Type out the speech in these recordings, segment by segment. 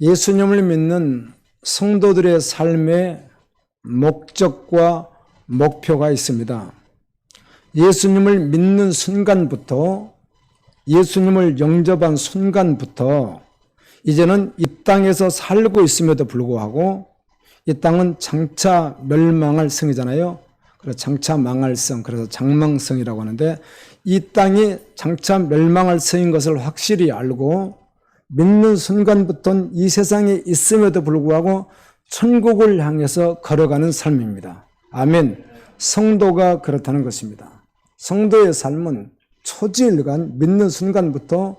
예수님을 믿는 성도들의 삶의 목적과 목표가 있습니다. 예수님을 믿는 순간부터, 예수님을 영접한 순간부터 이제는 이 땅에서 살고 있음에도 불구하고 이 땅은 장차 멸망할 성이잖아요. 그래서 장차 망할 성, 그래서 장망성이라고 하는데, 이 땅이 장차 멸망할 성인 것을 확실히 알고 믿는 순간부터는 이 세상에 있음에도 불구하고 천국을 향해서 걸어가는 삶입니다. 아멘. 성도가 그렇다는 것입니다. 성도의 삶은 초지일간 믿는 순간부터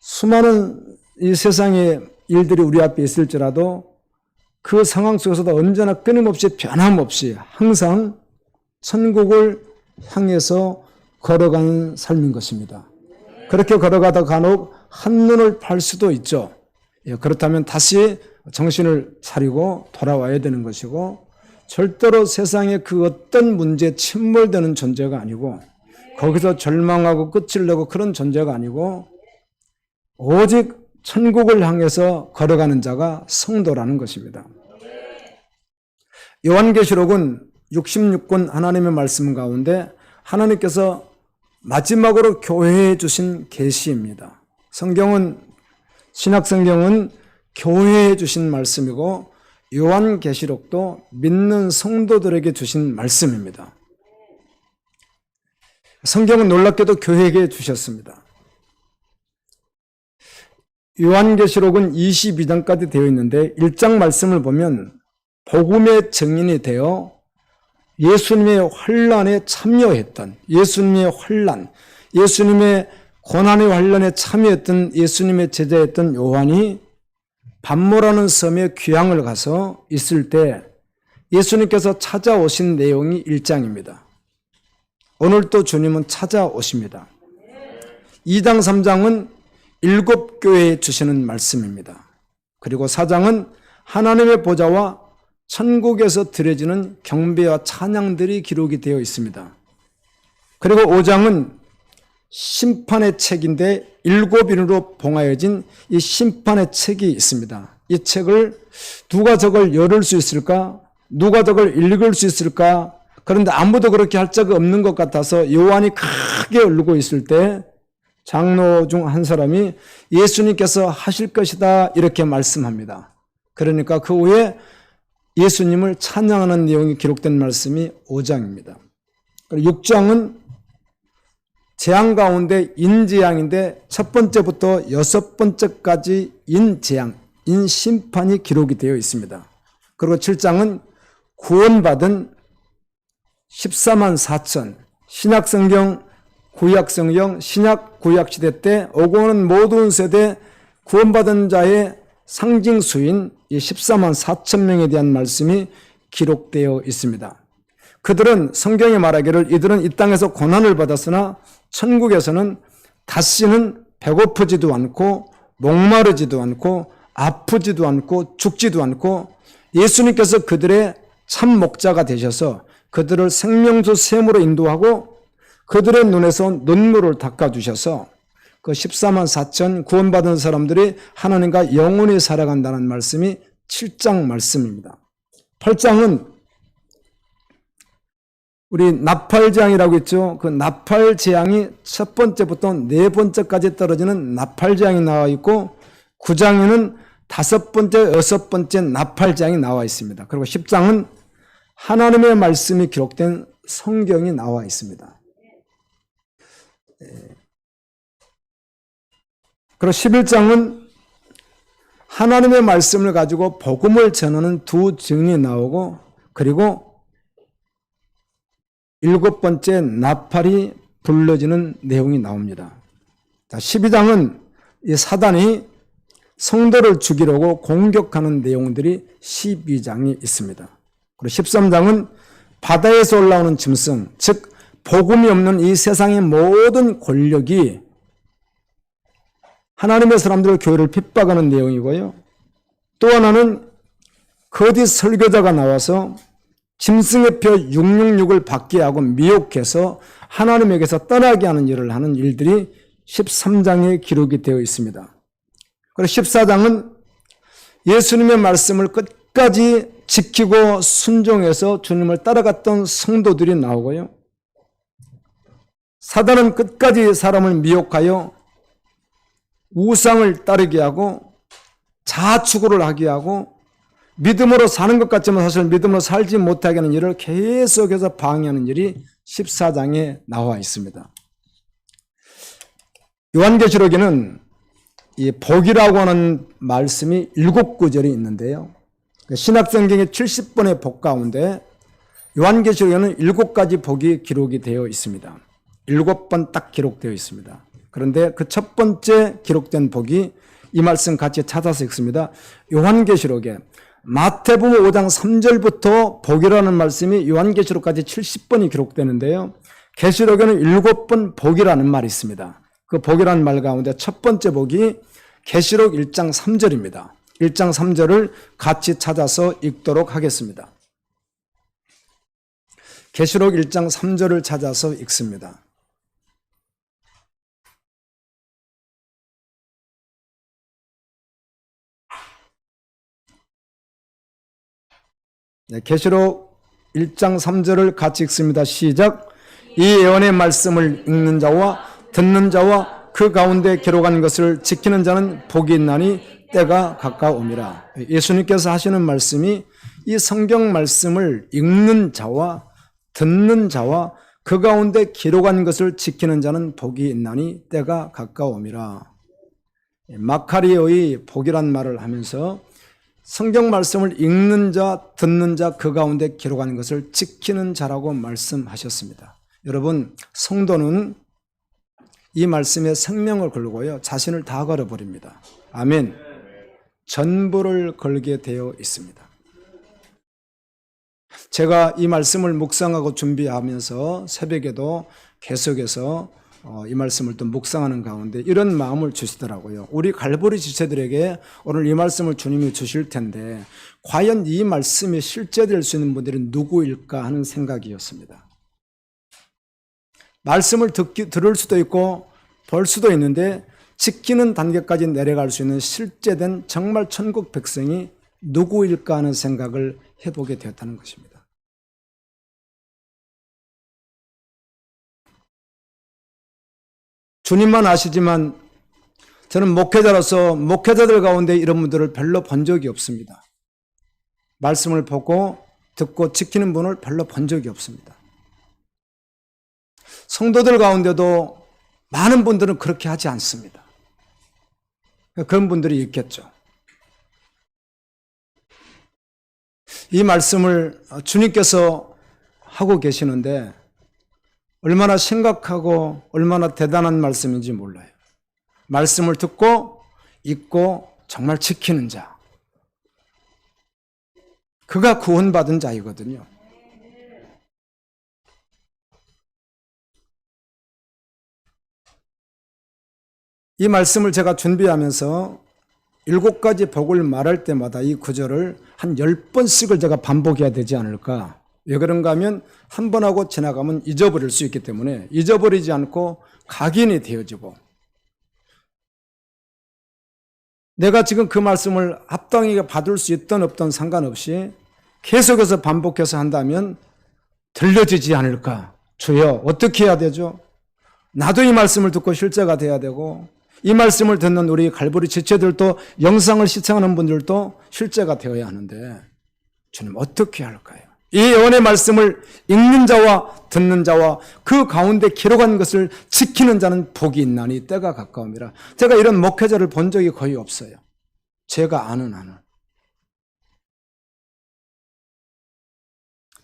수많은 이 세상의 일들이 우리 앞에 있을지라도 그 상황 속에서도 언제나 끊임없이 변함없이 항상 천국을 향해서 걸어가는 삶인 것입니다. 그렇게 걸어가다 간혹 한눈을 팔 수도 있죠. 그렇다면 다시 정신을 차리고 돌아와야 되는 것이고, 절대로 세상에 그 어떤 문제에 침몰되는 존재가 아니고 거기서 절망하고 끝을 내고 그런 존재가 아니고 오직 천국을 향해서 걸어가는 자가 성도라는 것입니다. 요한계시록은 66권 하나님의 말씀 가운데 하나님께서 마지막으로 교회에 주신 계시입니다. 성경은, 신약성경은 교회에 주신 말씀이고 요한계시록도 믿는 성도들에게 주신 말씀입니다. 성경은 놀랍게도 교회에게 주셨습니다. 요한계시록은 22장까지 되어 있는데 1장 말씀을 보면 복음의 증인이 되어 예수님의 환난에 참여했던, 예수님의 환난, 예수님의 고난의 환난에 참여했던 예수님의 제자였던 요한이 반모라는 섬에 귀향을 가서 있을 때 예수님께서 찾아오신 내용이 1장입니다. 오늘 또 주님은 찾아오십니다. 2장, 3장은 7교회에 주시는 말씀입니다. 그리고 4장은 하나님의 보좌와 천국에서 드려지는 경배와 찬양들이 기록이 되어 있습니다. 그리고 5장은 심판의 책인데 7인으로 봉하여진 이 심판의 책이 있습니다. 이 책을 누가 저걸 열을 수 있을까? 누가 저걸 읽을 수 있을까? 그런데 아무도 그렇게 할 자가 없는 것 같아서 요한이 크게 울고 있을 때 장로 중 한 사람이 예수님께서 하실 것이다 이렇게 말씀합니다. 그러니까 그 후에 예수님을 찬양하는 내용이 기록된 말씀이 5장입니다. 6장은 재앙 가운데 인재앙인데 첫 번째부터 6번째까지 인재앙, 인심판이 기록이 되어 있습니다. 그리고 7장은 구원받은 14만 4천, 신약성경, 구약성경, 신약 구약시대 때 오고 오는 모든 세대 구원받은 자의 상징수인 이 14만 4천 명에 대한 말씀이 기록되어 있습니다. 그들은 성경에 말하기를 이들은 이 땅에서 고난을 받았으나 천국에서는 다시는 배고프지도 않고 목마르지도 않고 아프지도 않고 죽지도 않고 예수님께서 그들의 참 목자가 되셔서 그들을 생명수 샘으로 인도하고 그들의 눈에서 눈물을 닦아주셔서 그 14만 4천 구원받은 사람들이 하나님과 영원히 살아간다는 말씀이 7장 말씀입니다. 8장은 우리 나팔재앙이라고 있죠. 그 나팔재앙이 첫 번째부터 네 번째까지 떨어지는 나팔재앙이 나와 있고 9장에는 5번째, 6번째 나팔재앙이 나와 있습니다. 그리고 10장은 하나님의 말씀이 기록된 성경이 나와 있습니다. 그리고 11장은 하나님의 말씀을 가지고 복음을 전하는 두 증인이 나오고 그리고 7번째 나팔이 불러지는 내용이 나옵니다. 12장은 이 사단이 성도를 죽이려고 공격하는 내용들이 12장이 있습니다. 그리고 13장은 바다에서 올라오는 짐승, 즉 복음이 없는 이 세상의 모든 권력이 하나님의 사람들의 교회를 핍박하는 내용이고요. 또 하나는 거짓 설교자가 나와서 짐승의 표 666을 받게 하고 미혹해서 하나님에게서 떠나게 하는 일을 하는 일들이 13장에 기록이 되어 있습니다. 그리고 14장은 예수님의 말씀을 끝까지 지키고 순종해서 주님을 따라갔던 성도들이 나오고요. 사단은 끝까지 사람을 미혹하여 우상을 따르게 하고 자아추구를 하게 하고 믿음으로 사는 것 같지만 사실 믿음으로 살지 못하게 하는 일을 계속해서 방해하는 일이 14장에 나와 있습니다. 요한계시록에는 이 복이라고 하는 말씀이 7구절이 있는데요. 신약성경의 70번의 복 가운데 요한계시록에는 7가지 복이 기록이 되어 있습니다. 7번 딱 기록되어 있습니다. 그런데 그 첫 번째 기록된 복이 이 말씀 같이 찾아서 읽습니다. 요한계시록에 마태복음 5장 3절부터 복이라는 말씀이 요한계시록까지 70번이 기록되는데요. 계시록에는 7번 복이라는 말이 있습니다. 그 복이라는 말 가운데 첫 번째 복이 계시록 1장 3절입니다. 1장 3절을 같이 찾아서 읽도록 하겠습니다. 계시록 1장 3절을 찾아서 읽습니다. 네, 계시록 1장 3절을 같이 읽습니다. 시작. 이 예언의 말씀을 읽는 자와 듣는 자와 그 가운데 기록한 것을 지키는 자는 복이 있나니 때가 가까움이라. 예수님께서 하시는 말씀이 이 성경 말씀을 읽는 자와 듣는 자와 그 가운데 기록한 것을 지키는 자는 복이 있나니 때가 가까움이라. 마카리오의 복이란 말을 하면서 성경 말씀을 읽는 자, 듣는 자, 그 가운데 기록한 것을 지키는 자라고 말씀하셨습니다. 여러분, 성도는 이 말씀에 생명을 걸고요, 자신을 다 걸어버립니다. 아멘. 전부를 걸게 되어 있습니다. 제가 이 말씀을 묵상하고 준비하면서 새벽에도 계속해서 이 말씀을 또 묵상하는 가운데 이런 마음을 주시더라고요. 우리 갈보리 지체들에게 오늘 이 말씀을 주님이 주실 텐데 과연 이 말씀이 실제될 수 있는 분들이 누구일까 하는 생각이었습니다. 말씀을 들을 수도 있고 볼 수도 있는데 지키는 단계까지 내려갈 수 있는 실제된 정말 천국 백성이 누구일까 하는 생각을 해보게 되었다는 것입니다. 주님만 아시지만 저는 목회자로서 목회자들 가운데 이런 분들을 별로 본 적이 없습니다. 말씀을 보고 듣고 지키는 분을 별로 본 적이 없습니다. 성도들 가운데도 많은 분들은 그렇게 하지 않습니다. 그런 분들이 있겠죠. 이 말씀을 주님께서 하고 계시는데 얼마나 심각하고 얼마나 대단한 말씀인지 몰라요. 말씀을 듣고 읽고 정말 지키는 자, 그가 구원받은 자이거든요. 이 말씀을 제가 준비하면서 7가지 복을 말할 때마다 이 구절을 한 10번씩을 제가 반복해야 되지 않을까. 왜 그런가 하면 한 번 하고 지나가면 잊어버릴 수 있기 때문에 잊어버리지 않고 각인이 되어지고, 내가 지금 그 말씀을 합당하게 받을 수 있든 없든 상관없이 계속해서 반복해서 한다면 들려지지 않을까. 주여, 어떻게 해야 되죠? 나도 이 말씀을 듣고 실제가 돼야 되고, 이 말씀을 듣는 우리 갈보리 지체들도, 영상을 시청하는 분들도 실제가 되어야 하는데 주님 어떻게 할까요? 이 예언의 말씀을 읽는 자와 듣는 자와 그 가운데 기록한 것을 지키는 자는 복이 있나니 때가 가까움이라. 제가 이런 목회자를 본 적이 거의 없어요. 제가 아는 한은.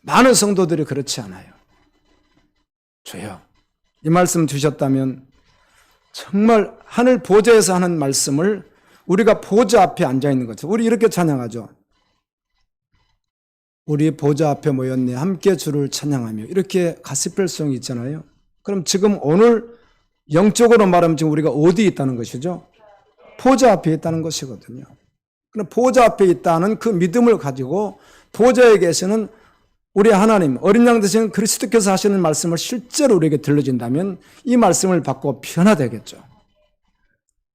많은 성도들이 그렇지 않아요. 주여, 이 말씀 주셨다면 정말 하늘 보좌에서 하는 말씀을 우리가 보좌 앞에 앉아있는 거죠. 우리 이렇게 찬양하죠. 우리 보좌 앞에 모였네 함께 주를 찬양하며, 이렇게 가스펠송이 있잖아요. 그럼 지금 오늘 영적으로 말하면 지금 우리가 어디 있다는 것이죠? 보좌 앞에 있다는 것이거든요. 그럼 보좌 앞에 있다는 그 믿음을 가지고 보좌에 계시는 우리 하나님, 어린 양 되신 그리스도께서 하시는 말씀을 실제로 우리에게 들려진다면 이 말씀을 받고 변화되겠죠.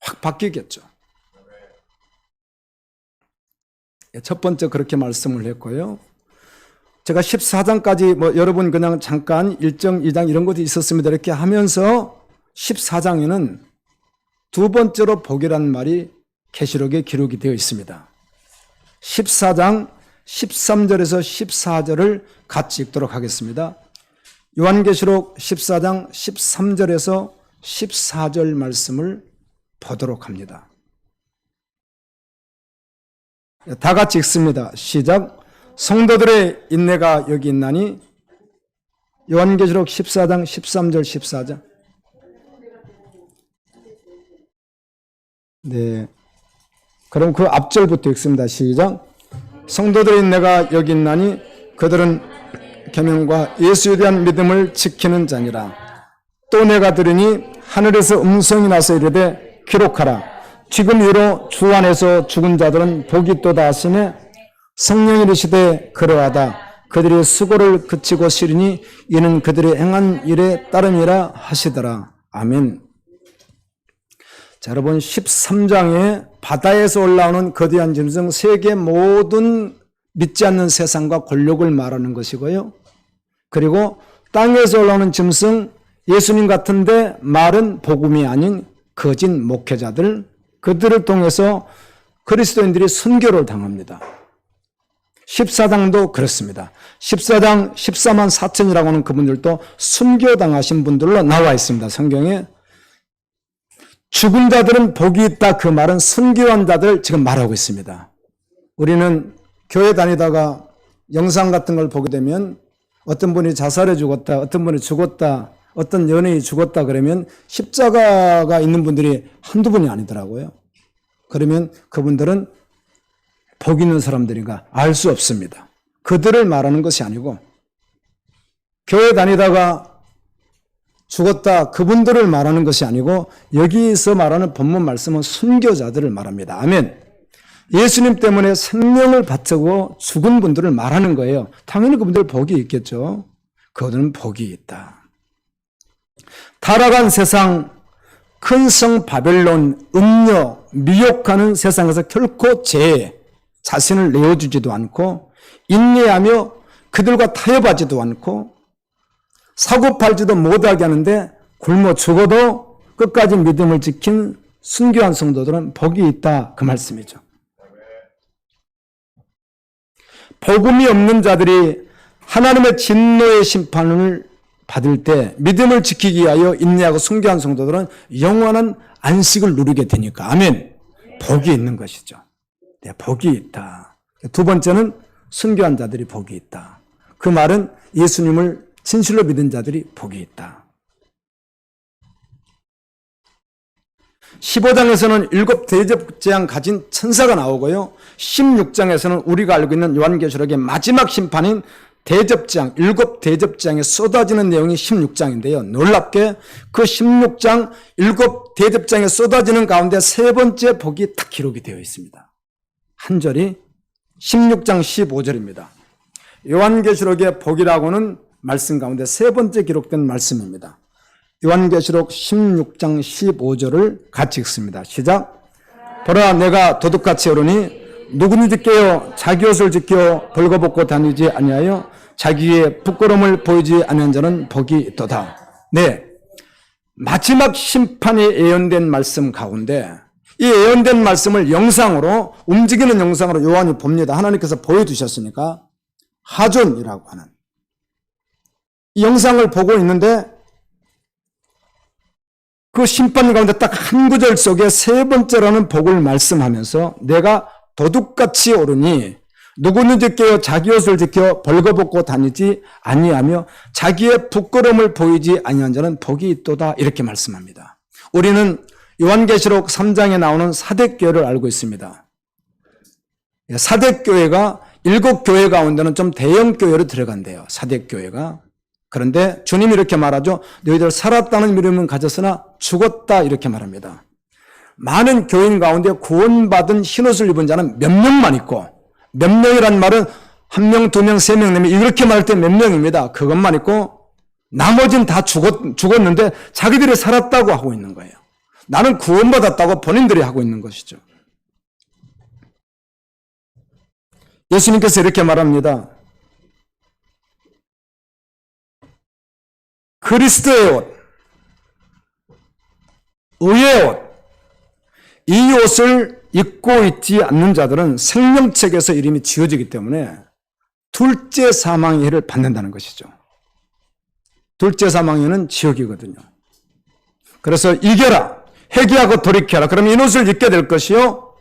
확 바뀌겠죠. 첫 번째 그렇게 말씀을 했고요. 제가 14장까지 여러분 그냥 잠깐 1장, 2장 이런 것도 있었습니다. 이렇게 하면서 14장에는 두 번째로 복이라는 말이 계시록에 기록이 되어 있습니다. 14장 13절에서 14절을 같이 읽도록 하겠습니다. 요한계시록 14장 13절에서 14절 말씀을 보도록 합니다. 다 같이 읽습니다. 시작. 성도들의 인내가 여기 있나니. 요한계시록 14장 13절 14절. 네. 그럼 그 앞절부터 읽습니다. 시작. 성도들의 인내가 여기 있나니 그들은 계명과 예수에 대한 믿음을 지키는 자니라. 또 내가 들으니 하늘에서 음성이 나서 이르되 기록하라. 지금 이로 주 안에서 죽은 자들은 복이 있도다 하시매 성령이 이르시되 그러하다. 그들이 수고를 그치고 쉬리니 이는 그들이 행한 일에 따름이라 하시더라. 아멘. 자, 여러분 13장에 바다에서 올라오는 거대한 짐승 세계 모든 믿지 않는 세상과 권력을 말하는 것이고요. 그리고 땅에서 올라오는 짐승 예수님 같은데 말은 복음이 아닌 거짓 목회자들, 그들을 통해서 그리스도인들이 순교를 당합니다. 14장도 그렇습니다. 14장 14만 4천이라고 하는 그분들도 순교당하신 분들로 나와 있습니다. 성경에. 죽은 자들은 복이 있다, 그 말은 순교한 자들 지금 말하고 있습니다. 우리는 교회 다니다가 영상 같은 걸 보게 되면 어떤 분이 자살해 죽었다, 어떤 분이 죽었다, 어떤 연예인이 죽었다 그러면 십자가가 있는 분들이 한두 분이 아니더라고요. 그러면 그분들은 복 있는 사람들인가 알 수 없습니다. 그들을 말하는 것이 아니고 교회 다니다가 죽었다 그분들을 말하는 것이 아니고 여기서 말하는 본문 말씀은 순교자들을 말합니다. 아멘. 예수님 때문에 생명을 바치고 죽은 분들을 말하는 거예요. 당연히 그분들 복이 있겠죠. 그들은 복이 있다. 타락한 세상, 큰 성 바벨론, 음녀, 미혹하는 세상에서 결코 자신을 내어주지도 않고 인내하며 그들과 타협하지도 않고 사고팔지도 못하게 하는데 굶어 죽어도 끝까지 믿음을 지킨 순교한 성도들은 복이 있다, 그 말씀이죠. 복음이 없는 자들이 하나님의 진노의 심판을 받을 때 믿음을 지키기 위하여 인내하고 순교한 성도들은 영원한 안식을 누리게 되니까 아멘. 복이 있는 것이죠. 네, 복이 있다. 두 번째는 순교한 자들이 복이 있다. 그 말은 예수님을 진실로 믿은 자들이 복이 있다. 15장에서는 7 대접재앙 가진 천사가 나오고요. 16장에서는 우리가 알고 있는 요한계시록의 마지막 심판인 대접재앙, 7 대접재앙에 쏟아지는 내용이 16장인데요. 놀랍게 그 16장 7 대접재앙에 쏟아지는 가운데 세 번째 복이 딱 기록이 되어 있습니다. 한 절이 16장 15절입니다. 요한계시록의 복이라고는 말씀 가운데 세 번째 기록된 말씀입니다. 요한계시록 16장 15절을 같이 읽습니다. 시작. 보라, 내가 도둑같이 오르니 누구든지 깨어 자기 옷을 지켜 벌거벗고 다니지 아니하여 자기의 부끄러움을 보이지 아니한 자는 복이 있도다. 네, 마지막 심판이 예언된 말씀 가운데 이 예언된 말씀을 영상으로, 움직이는 영상으로 요한이 봅니다. 하나님께서 보여주셨으니까 하존이라고 하는 이 영상을 보고 있는데 그 심판 가운데 딱 한 구절 속에 세 번째라는 복을 말씀하면서 내가 도둑같이 오르니 누구든지 깨어 자기 옷을 지켜 벌거벗고 다니지 아니하며 자기의 부끄러움을 보이지 아니한 자는 복이 있도다, 이렇게 말씀합니다. 우리는 요한계시록 3장에 나오는 사대교회를 알고 있습니다. 사대교회가 7교회 가운데는 좀 대형교회로 들어간대요. 사대교회가. 그런데 주님이 이렇게 말하죠. 너희들 살았다는 믿음은 가졌으나 죽었다, 이렇게 말합니다. 많은 교인 가운데 구원받은 흰옷을 입은 자는 몇 명만 있고, 몇 명이란 말은 1명, 2명, 3명, 4명 이렇게 말할 때 몇 명입니다. 그것만 있고 나머지는 다 죽었는데 자기들이 살았다고 하고 있는 거예요. 나는 구원받았다고 본인들이 하고 있는 것이죠. 예수님께서 이렇게 말합니다. 그리스도의 옷, 의의 옷, 이 옷을 입고 있지 않는 자들은 생명책에서 이름이 지워지기 때문에 둘째 사망의 해를 받는다는 것이죠. 둘째 사망의 해는 지옥이거든요. 그래서 이겨라, 회개하고 돌이켜라. 그러면 이 옷을 입게 될 것이요,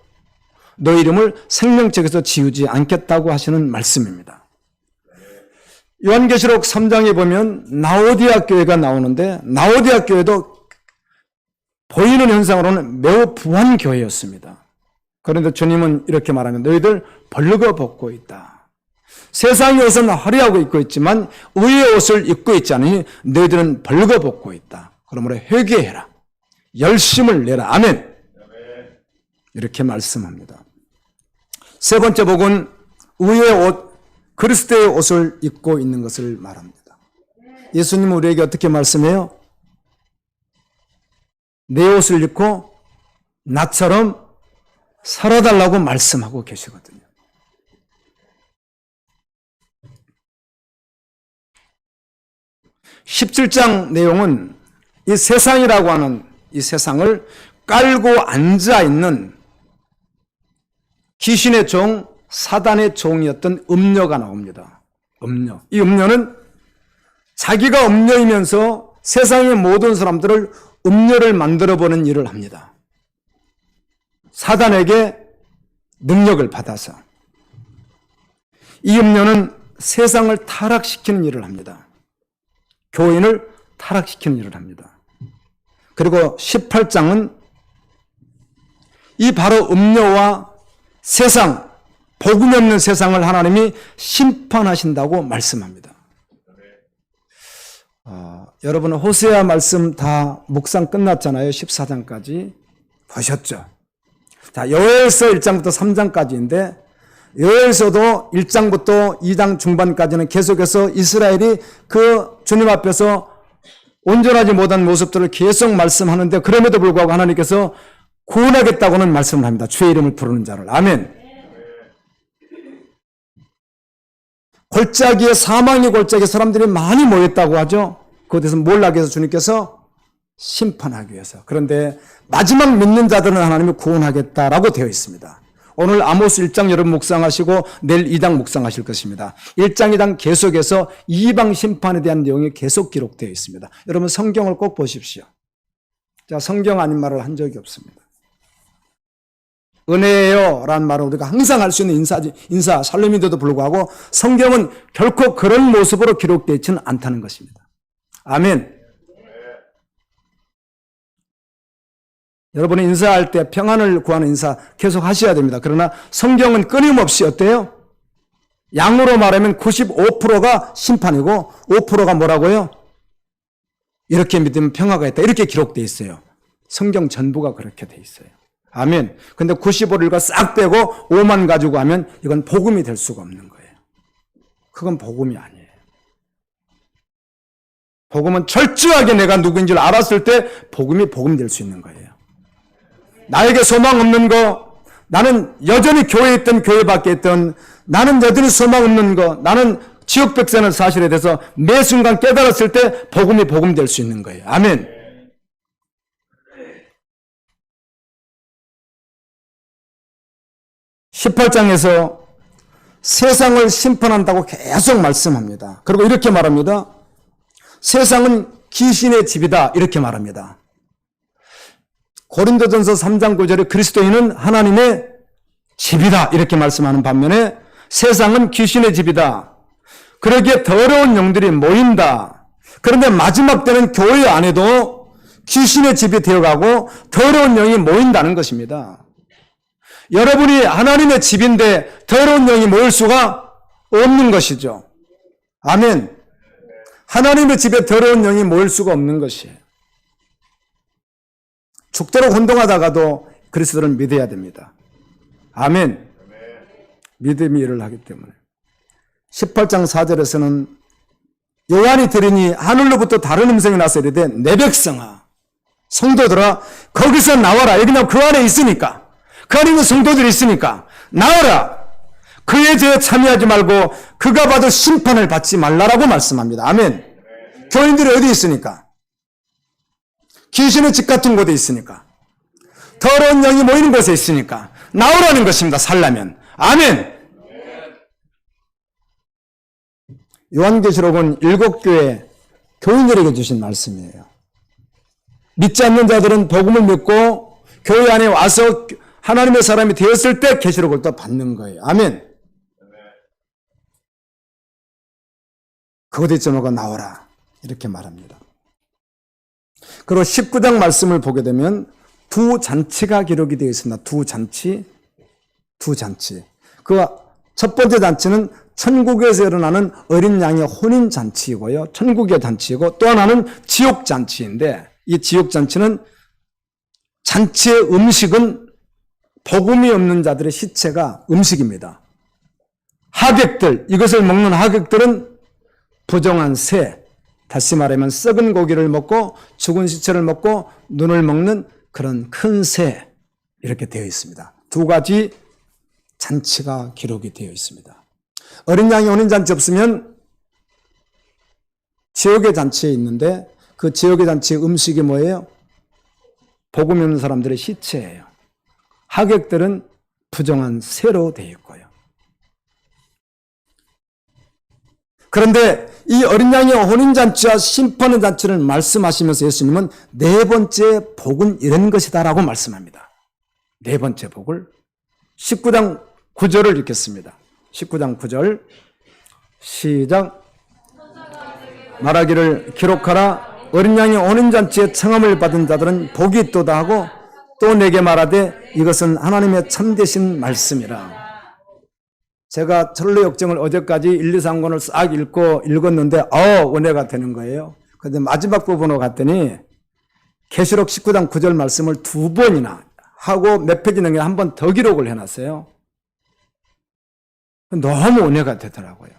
너 이름을 생명책에서 지우지 않겠다고 하시는 말씀입니다. 요한계시록 3장에 보면 나오디아 교회가 나오는데, 나오디아 교회도 보이는 현상으로는 매우 부한 교회였습니다. 그런데 주님은 이렇게 말하면 너희들 벌거 벗고 있다. 세상의 옷은 화려하고 입고 있지만 의의 옷을 입고 있지 않으니 너희들은 벌거 벗고 있다. 그러므로 회개해라. 열심을 내라. 아멘. 이렇게 말씀합니다. 세 번째 복은 의의 옷, 그리스도의 옷을 입고 있는 것을 말합니다. 예수님은 우리에게 어떻게 말씀해요? 내 옷을 입고 나처럼 살아달라고 말씀하고 계시거든요. (17장) 내용은 이 세상이라고 하는 이 세상을 깔고 앉아있는 귀신의 종, 사단의 종이었던 음녀가 나옵니다. 음녀. 이 음녀는 자기가 음녀이면서 세상의 모든 사람들을 음녀를 만들어보는 일을 합니다. 사단에게 능력을 받아서. 이 음녀는 세상을 타락시키는 일을 합니다. 교인을 타락시키는 일을 합니다. 그리고 18장은 이 바로 음녀와 세상, 복음이 없는 세상을 하나님이 심판하신다고 말씀합니다. 여러분 호세아 말씀 다 묵상 끝났잖아요. 14장까지 보셨죠? 자, 여호엘서 1장부터 3장까지인데 여호엘서도 1장부터 2장 중반까지는 계속해서 이스라엘이 그 주님 앞에서 온전하지 못한 모습들을 계속 말씀하는데 그럼에도 불구하고 하나님께서 구원하겠다고는 말씀을 합니다. 주의 이름을 부르는 자를. 아멘. 골짜기에, 사망의 골짜기에 사람들이 많이 모였다고 하죠. 그곳에서 뭘 하기 위해서 주님께서 심판하기 위해서. 그런데 마지막 믿는 자들은 하나님이 구원하겠다라고 되어 있습니다. 오늘 아모스 1장 여러분 묵상하시고 내일 2장 묵상하실 것입니다. 1장, 2장 계속해서 이방 심판에 대한 내용이 계속 기록되어 있습니다. 여러분 성경을 꼭 보십시오. 자, 성경 아닌 말을 한 적이 없습니다. 은혜예요 라는 말을 우리가 항상 할 수 있는 인사 살림인데도 불구하고 성경은 결코 그런 모습으로 기록되어 있지는 않다는 것입니다. 아멘. 여러분이 인사할 때 평안을 구하는 인사 계속 하셔야 됩니다. 그러나 성경은 끊임없이 어때요? 양으로 말하면 95%가 심판이고 5%가 뭐라고요? 이렇게 믿으면 평화가 있다. 이렇게 기록되어 있어요. 성경 전부가 그렇게 되어 있어요. 아멘. 근데 95를 일과 싹 빼고 5만 가지고 하면 이건 복음이 될 수가 없는 거예요. 그건 복음이 아니에요. 복음은 철저하게 내가 누구인지를 알았을 때 복음이 복음이 될 수 있는 거예요. 나에게 소망 없는 거, 나는 여전히 교회에 있던 교회 밖에 있던, 나는 여전히 소망 없는 거, 나는 지옥 백세는 사실에 대해서 매 순간 깨달았을 때 복음이 복음이 될 수 있는 거예요. 아멘. (18장에서) 세상을 심판한다고 계속 말씀합니다. 그리고 이렇게 말합니다. 세상은 귀신의 집이다. 이렇게 말합니다. 고린도전서 3장 9절에 그리스도인은 하나님의 집이다. 이렇게 말씀하는 반면에 세상은 귀신의 집이다. 그러기에 더러운 영들이 모인다. 그런데 마지막 때는 교회 안에도 귀신의 집이 되어가고 더러운 영이 모인다는 것입니다. 여러분이 하나님의 집인데 더러운 영이 모일 수가 없는 것이죠. 아멘. 하나님의 집에 더러운 영이 모일 수가 없는 것이에요. 죽도록 혼동하다가도 그리스도를 믿어야 됩니다. 아멘. 믿음이 일을 하기 때문에. 18장 4절에서는 요한이 들으니 하늘로부터 다른 음성이 나서 이르되 내 백성아, 성도들아, 거기서 나와라. 여기 그 안에 있으니까. 그 안에 있는 성도들이 있으니까 나와라. 그의 죄에 참여하지 말고 그가 받을 심판을 받지 말라라고 말씀합니다. 아멘. 교인들이 어디 있으니까? 귀신의 집 같은 곳에 있으니까. 더러운 영이 모이는 곳에 있으니까. 나오라는 것입니다. 살려면. 아멘. 요한계시록은 7교회 교인들에게 주신 말씀이에요. 믿지 않는 자들은 복음을 믿고 교회 안에 와서 하나님의 사람이 되었을 때 계시록을 또 받는 거예요. 아멘. 그곳에 있자마자 나오라 이렇게 말합니다. 그리고 19장 말씀을 보게 되면 두 잔치가 기록이 되어 있습니다. 두 잔치. 그 첫 번째 잔치는 천국에서 일어나는 어린 양의 혼인 잔치이고요. 천국의 잔치이고 또 하나는 지옥 잔치인데 이 지옥 잔치는 잔치의 음식은 복음이 없는 자들의 시체가 음식입니다. 하객들, 이것을 먹는 하객들은 부정한 새, 다시 말하면 썩은 고기를 먹고 죽은 시체를 먹고 눈을 먹는 그런 큰 새, 이렇게 되어 있습니다. 두 가지 잔치가 기록이 되어 있습니다. 어린 양이 혼인 잔치 없으면 지옥의 잔치에 있는데 그 지옥의 잔치의 음식이 뭐예요? 복음 없는 사람들의 시체예요. 하객들은 부정한 새로 되어 있고요. 그런데 이 어린 양의 혼인잔치와 심판의 잔치를 말씀하시면서 예수님은 네 번째 복은 이런 것이다라고 말씀합니다. 네 번째 복을 19장 9절을 읽겠습니다. 19장 9절 시작. 말하기를 기록하라. 어린 양의 혼인잔치에 청함을 받은 자들은 복이 있도다 하고 또 내게 말하되 이것은 하나님의 참되신 말씀이라. 제가 철로 역정을 어제까지 1, 2, 3권을 싹 읽었는데 은혜가 되는 거예요. 그런데 마지막 부분으로 갔더니 계시록 19장 9절 말씀을 두 번이나 하고 몇 페이지 넘게 한 번 더 기록을 해놨어요. 너무 은혜가 되더라고요.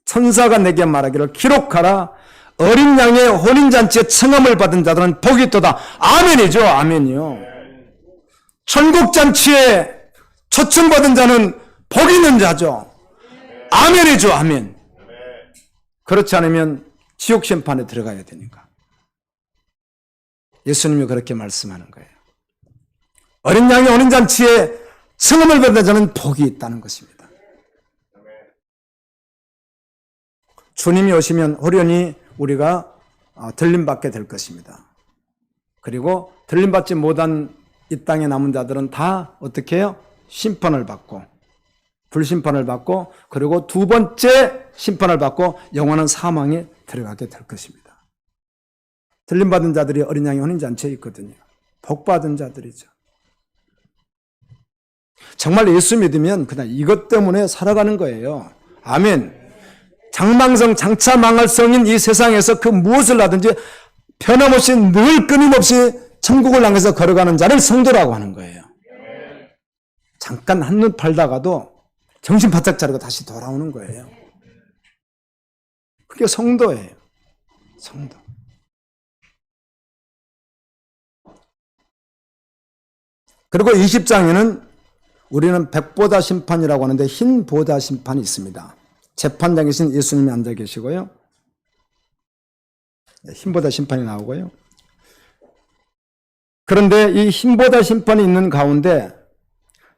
천사가 내게 말하기를 기록하라. 어린 양의 혼인잔치에 청함을 받은 자들은 복이 있도다. 아멘이죠. 아멘이요. 천국잔치에 초청받은 자는 복 있는 자죠. 아멘이죠. 아멘. 그렇지 않으면 지옥 심판에 들어가야 되니까. 예수님이 그렇게 말씀하는 거예요. 어린 양의 혼인잔치에 청함을 받은 자는 복이 있다는 것입니다. 주님이 오시면 호련히 우리가 들림받게 될 것입니다. 그리고 들림받지 못한 이 땅에 남은 자들은 다 어떻게 해요? 심판을 받고 불심판을 받고 그리고 두 번째 심판을 받고 영원한 사망에 들어가게 될 것입니다. 들림받은 자들이 어린 양의 혼인잔치에 있거든요. 복받은 자들이죠. 정말 예수 믿으면 그냥 이것 때문에 살아가는 거예요. 아멘. 장망성 장차 망할 성인 이 세상에서 그 무엇을 하든지 변함없이 늘 끊임없이 천국을 향해서 걸어가는 자를 성도라고 하는 거예요. 잠깐 한눈 팔다가도 정신 바짝 차리고 다시 돌아오는 거예요. 그게 성도예요. 성도. 그리고 20장에는 우리는 백보다 심판이라고 하는데 흰보다 심판이 있습니다. 재판장에 계신 예수님이 앉아 계시고요. 흰보다 심판이 나오고요. 그런데 이 흰보다 심판이 있는 가운데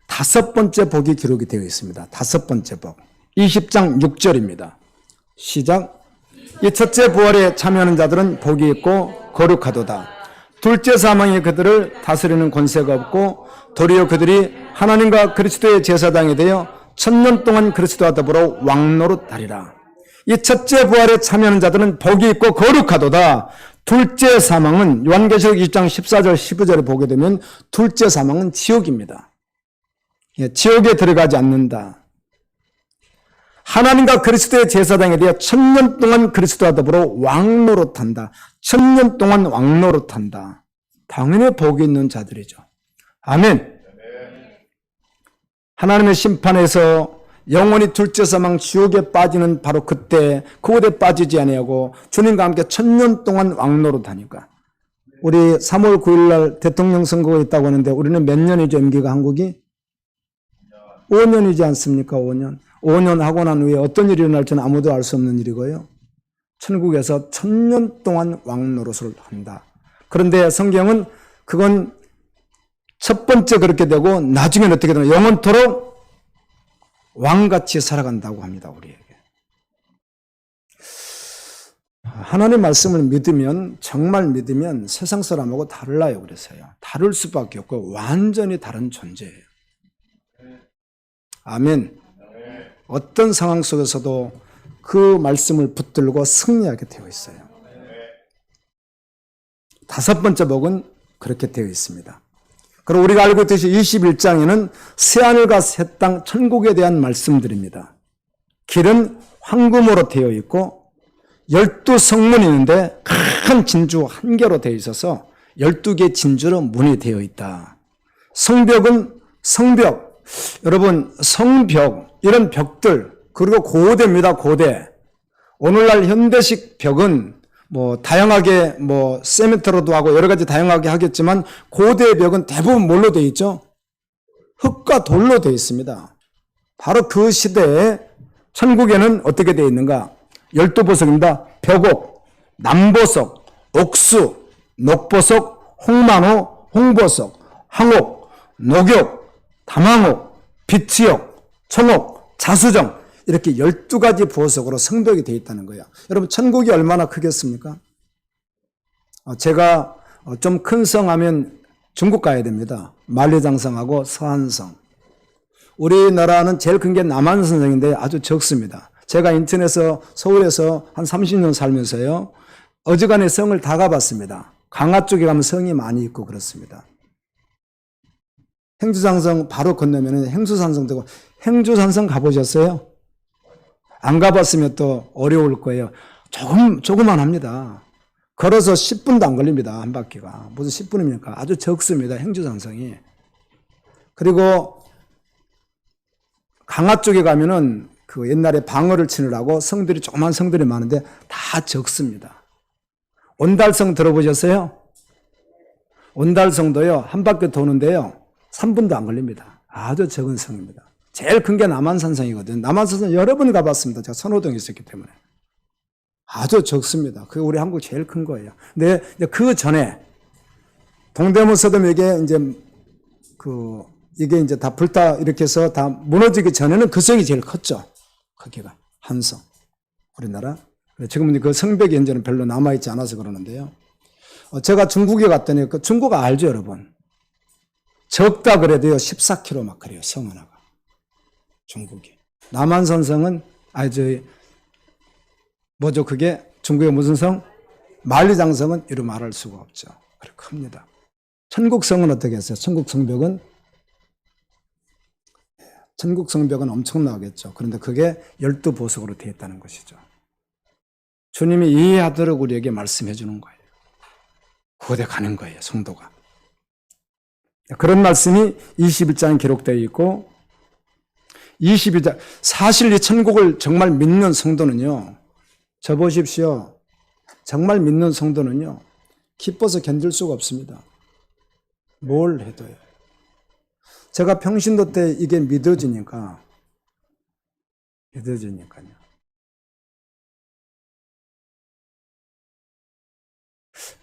다섯 번째 복이 기록이 되어 있습니다. 다섯 번째 복. 20장 6절입니다. 시작. 이 첫째 부활에 참여하는 자들은 복이 있고 거룩하도다. 둘째 사망이 그들을 다스리는 권세가 없고 도리어 그들이 하나님과 그리스도의 제사장이 되어 1000년 동안 그리스도와 더불어 왕노릇하리라. 이 첫째 부활에 참여하는 자들은 복이 있고 거룩하도다. 둘째 사망은 요한계시록 20장 14절 15절에 보게 되면 둘째 사망은 지옥입니다. 지옥에 들어가지 않는다. 하나님과 그리스도의 제사장에 대해 1000년 동안 그리스도와 더불어 왕노릇한다. 1000년 동안 왕노릇한다. 당연히 복이 있는 자들이죠. 아멘. 하나님의 심판에서 영원히 둘째 사망 지옥에 빠지는 바로 그때 그곳에 빠지지 아니하고 주님과 함께 1000년 동안 왕노릇하니까. 우리 3월 9일 날 대통령 선거가 있다고 하는데 우리는 몇 년이죠, 임기가 한국이? 5년이지 않습니까? 5년. 5년 하고 난 후에 어떤 일이 일어날지는 아무도 알 수 없는 일이고요. 천국에서 1000년 동안 왕노릇을 한다. 그런데 성경은 그건 첫 번째 그렇게 되고 나중에는 어떻게 되나 영원토록 왕같이 살아간다고 합니다. 우리에게. 하나님의 말씀을 믿으면 정말 믿으면 세상 사람하고 달라요. 그래서요. 다를 수밖에 없고 완전히 다른 존재예요. 아멘. 어떤 상황 속에서도 그 말씀을 붙들고 승리하게 되어 있어요. 다섯 번째 복은 그렇게 되어 있습니다. 그리고 우리가 알고 있듯이 21장에는 새하늘과 새 땅 천국에 대한 말씀들입니다. 길은 황금으로 되어 있고 12성문이 있는데 큰 진주 한 개로 되어 있어서 12개 진주로 문이 되어 있다. 성벽은 성벽. 여러분 성벽 이런 벽들 그리고 고대입니다. 고대. 오늘날 현대식 벽은 뭐 다양하게 뭐 세멘트로도 하고 여러 가지 다양하게 하겠지만 고대 벽은 대부분 뭘로 되어 있죠? 흙과 돌로 되어 있습니다. 바로 그 시대에 천국에는 어떻게 되어 있는가? 12보석입니다. 벽옥, 남보석, 옥수, 녹보석, 홍만호, 홍보석, 황옥, 녹욕, 담황옥, 비치옥, 청옥, 자수정 이렇게 12가지 보석으로 성벽이 되어 있다는 거예요. 여러분 천국이 얼마나 크겠습니까? 제가 좀 큰 성 하면 중국 가야 됩니다. 만리장성하고 서안성. 우리나라는 제일 큰 게 남한산성인데 아주 적습니다. 제가 인천에서 서울에서 한 30년 살면서요. 어지간히 성을 다 가봤습니다. 강화 쪽에 가면 성이 많이 있고 그렇습니다. 행주산성 바로 건너면 행수산성 되고 행주산성 가보셨어요? 안 가봤으면 또 어려울 거예요. 조금만 합니다. 걸어서 10분도 안 걸립니다. 한 바퀴가. 무슨 10분입니까? 아주 적습니다. 행주산성이. 그리고 강화 쪽에 가면은 그 옛날에 방어를 치느라고 성들이 조그만 성들이 많은데 다 적습니다. 온달성 들어보셨어요? 온달성도요. 한 바퀴 도는데요. 3분도 안 걸립니다. 아주 적은 성입니다. 제일 큰 게 남한산성이거든요. 남한산성 여러 번 가봤습니다. 제가 선호동에 있었기 때문에. 아주 적습니다. 그게 우리 한국 제일 큰 거예요. 근데 그 전에 동대문 서점에게 이게 이제 다 불타 이렇게 해서 다 무너지기 전에는 그 성이 제일 컸죠. 크기가. 한성. 우리나라. 지금은 그 성벽이 현재는 별로 남아있지 않아서 그러는데요. 제가 중국에 갔더니 그 중국 알죠, 여러분? 적다 그래도요, 14km 막 그래요, 성 하나가. 중국이. 남한산성은, 뭐죠, 그게? 중국의 무슨 성? 만리장성은 이루 말할 수가 없죠. 그렇게 큽니다. 천국성은 어떻게 했어요? 천국 성벽은 엄청나겠죠. 그런데 그게 12보석으로 되어 있다는 것이죠. 주님이 이해하도록 우리에게 말씀해 주는 거예요. 그곳에 가는 거예요, 성도가. 그런 말씀이 21장에 기록되어 있고 22장, 사실 이 천국을 정말 믿는 성도는요, 저 보십시오. 정말 믿는 성도는요, 기뻐서 견딜 수가 없습니다. 뭘 해도요. 제가 평신도 때 이게 믿어지니까요.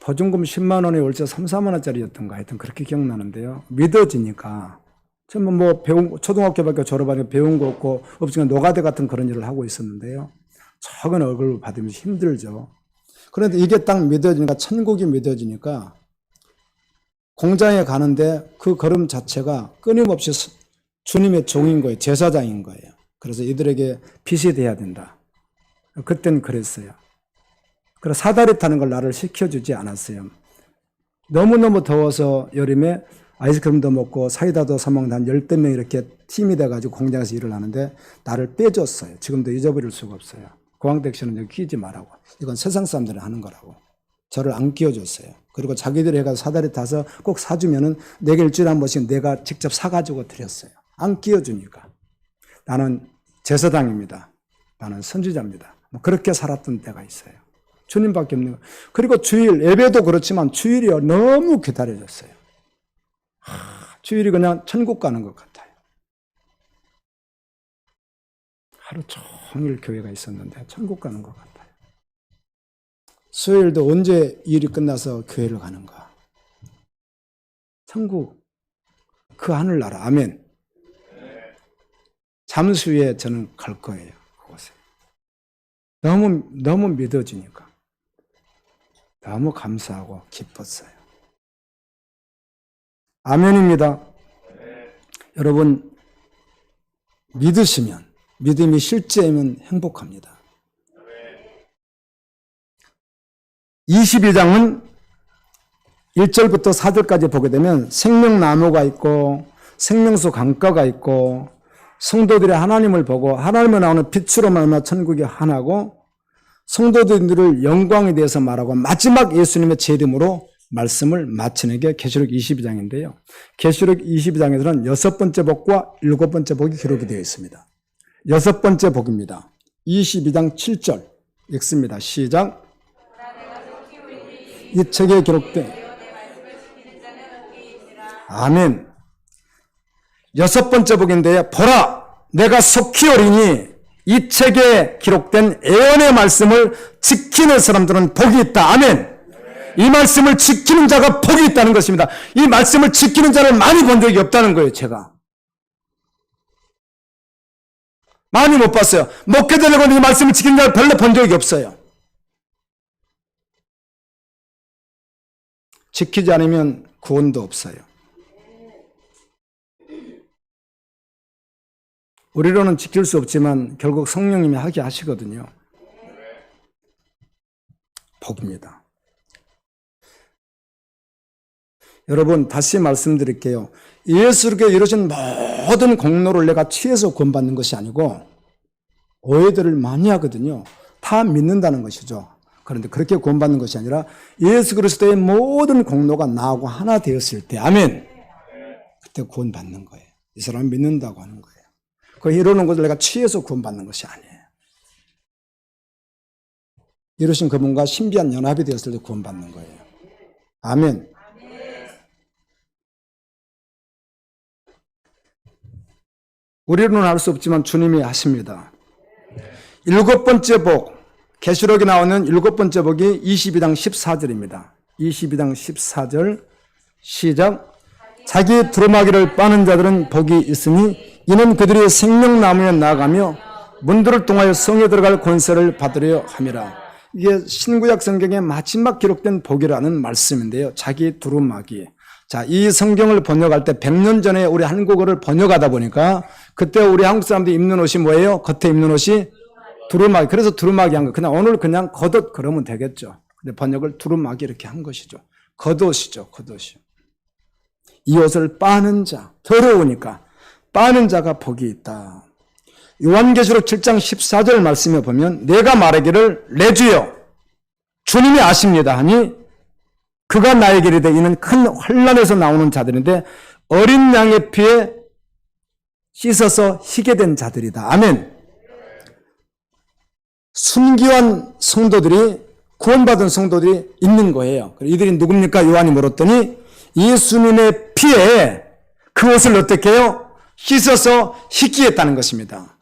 보증금 10만 원에 월세 3, 4만 원짜리였던가 하여튼 그렇게 기억나는데요. 믿어지니까. 저는 뭐 초등학교밖에 졸업하니까 배운 거 없고, 없으니까 노가대 같은 그런 일을 하고 있었는데요. 적은 얼굴을 받으면서 힘들죠. 그런데 이게 딱 믿어지니까, 천국이 믿어지니까, 공장에 가는데 그 걸음 자체가 끊임없이 주님의 종인 거예요. 제사장인 거예요. 그래서 이들에게 빛이 돼야 된다. 그땐 그랬어요. 그래서 사다리 타는 걸 나를 시켜주지 않았어요. 너무너무 더워서 여름에 아이스크림도 먹고 사이다도 사 먹는 한 10명 이렇게 팀이 돼가지고 공장에서 일을 하는데 나를 빼줬어요. 지금도 잊어버릴 수가 없어요. 공항택시는 여기 끼지 말라고. 이건 세상 사람들이 하는 거라고. 저를 안 끼워줬어요. 그리고 자기들이 해가지고 사다리 타서 꼭 사주면은 내가 일주일에 한 번씩 내가 직접 사가지고 드렸어요. 안 끼워주니까. 나는 제사장입니다. 나는 선지자입니다. 뭐 그렇게 살았던 때가 있어요. 주님밖에 없는 거. 그리고 주일, 예배도 그렇지만 주일이요. 너무 기다려졌어요. 주일이 그냥 천국 가는 것 같아요. 하루 종일 교회가 있었는데 천국 가는 것 같아요. 수요일도 언제 일이 끝나서 교회를 가는가? 천국, 그 하늘나라. 아멘. 잠시 후에 저는 갈 거예요. 그곳에. 너무 믿어지니까. 너무 감사하고 기뻤어요. 아멘입니다. 여러분, 믿으시면, 믿음이 실제이면 행복합니다. 22장은 1절부터 4절까지 보게 되면 생명나무가 있고 생명수 강가가 있고 성도들이 하나님을 보고 하나님을 나오는 빛으로 말미암아 천국이 하나고 성도들을 영광에 대해서 말하고 마지막 예수님의 제 이름으로 말씀을 마치는 게 계시록 22장인데요. 계시록 22장에서는 6번째 복과 7번째 복이 기록이 되어 있습니다. 6번째 복입니다. 22장 7절 읽습니다. 시작. 이 책에 기록된 아멘. 6번째 복인데요. 보라, 내가 속히 오리니 이 책에 기록된 예언의 말씀을 지키는 사람들은 복이 있다. 아멘. 이 말씀을 지키는 자가 복이 있다는 것입니다. 이 말씀을 지키는 자를 많이 본 적이 없다는 거예요. 제가 많이 못 봤어요. 목회자들은 이 말씀을 지키는 자를 별로 본 적이 없어요. 지키지 않으면 구원도 없어요. 우리로는 지킬 수 없지만 결국 성령님이 하게 하시거든요. 복입니다. 여러분, 다시 말씀드릴게요. 예수께 이루신 모든 공로를 내가 취해서 구원받는 것이 아니고 오해들을 많이 하거든요. 다 믿는다는 것이죠. 그런데 그렇게 구원받는 것이 아니라 예수 그리스도의 모든 공로가 나하고 하나 되었을 때 아멘. 그때 구원받는 거예요. 이 사람 믿는다고 하는 거예요. 그 이루는 것을 내가 취해서 구원받는 것이 아니에요. 이루신 그분과 신비한 연합이 되었을 때 구원받는 거예요. 아멘. 우리로는 알 수 없지만 주님이 하십니다. 7번째 복, 계시록에 나오는 7번째 복이 22장 14절입니다. 22장 14절 시작. 자기 두루마기를 빠는 자들은 복이 있으니 이는 그들이 생명나무에 나아가며 문들을 통하여 성에 들어갈 권세를 받으려 함이라. 이게 신구약 성경의 마지막 기록된 복이라는 말씀인데요. 자기 두루마기. 자, 이 성경을 번역할 때 100년 전에 우리 한국어를 번역하다 보니까 그때 우리 한국 사람들이 입는 옷이 뭐예요? 겉에 입는 옷이 두루마기. 그래서 두루마기 한 거. 그냥 오늘 그냥 겉옷 그러면 되겠죠. 근데 번역을 두루마기 이렇게 한 것이죠. 겉옷이죠. 겉옷이. 이 옷을 빠는 자, 더러우니까 빠는 자가 복이 있다. 요한계시록 7장 14절 말씀에 보면 내가 말하기를 내 주여 주님이 아십니다 하니 그가 나에게 이르되 이는 큰 환난에서 나오는 자들인데 어린 양의 피에 씻어서 희게 된 자들이다. 아멘. 순교한 성도들이 구원받은 성도들이 있는 거예요. 이들이 누굽니까? 요한이 물었더니 예수님의 피에 그 옷을 어떻게 해요? 씻어서 희게 했다는 것입니다.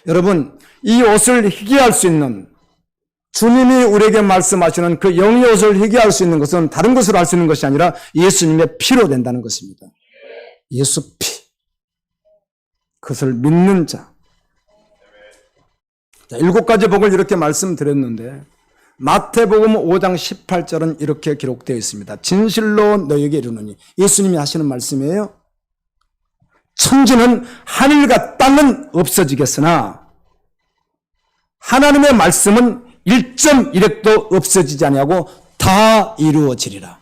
여러분, 이 옷을 희게 할 수 있는 주님이 우리에게 말씀하시는 그 영의 옷을 희게 할 수 있는 것은 다른 것으로 할 수 있는 것이 아니라 예수님의 피로 된다는 것입니다. 예수 피. 그것을 믿는 자. 자, 7가지 복을 이렇게 말씀드렸는데 마태복음 5장 18절은 이렇게 기록되어 있습니다. 진실로 너에게 이르노니 예수님이 하시는 말씀이에요. 천지는 하늘과 땅은 없어지겠으나 하나님의 말씀은 1.1획도 없어지지 아니하고 다 이루어지리라.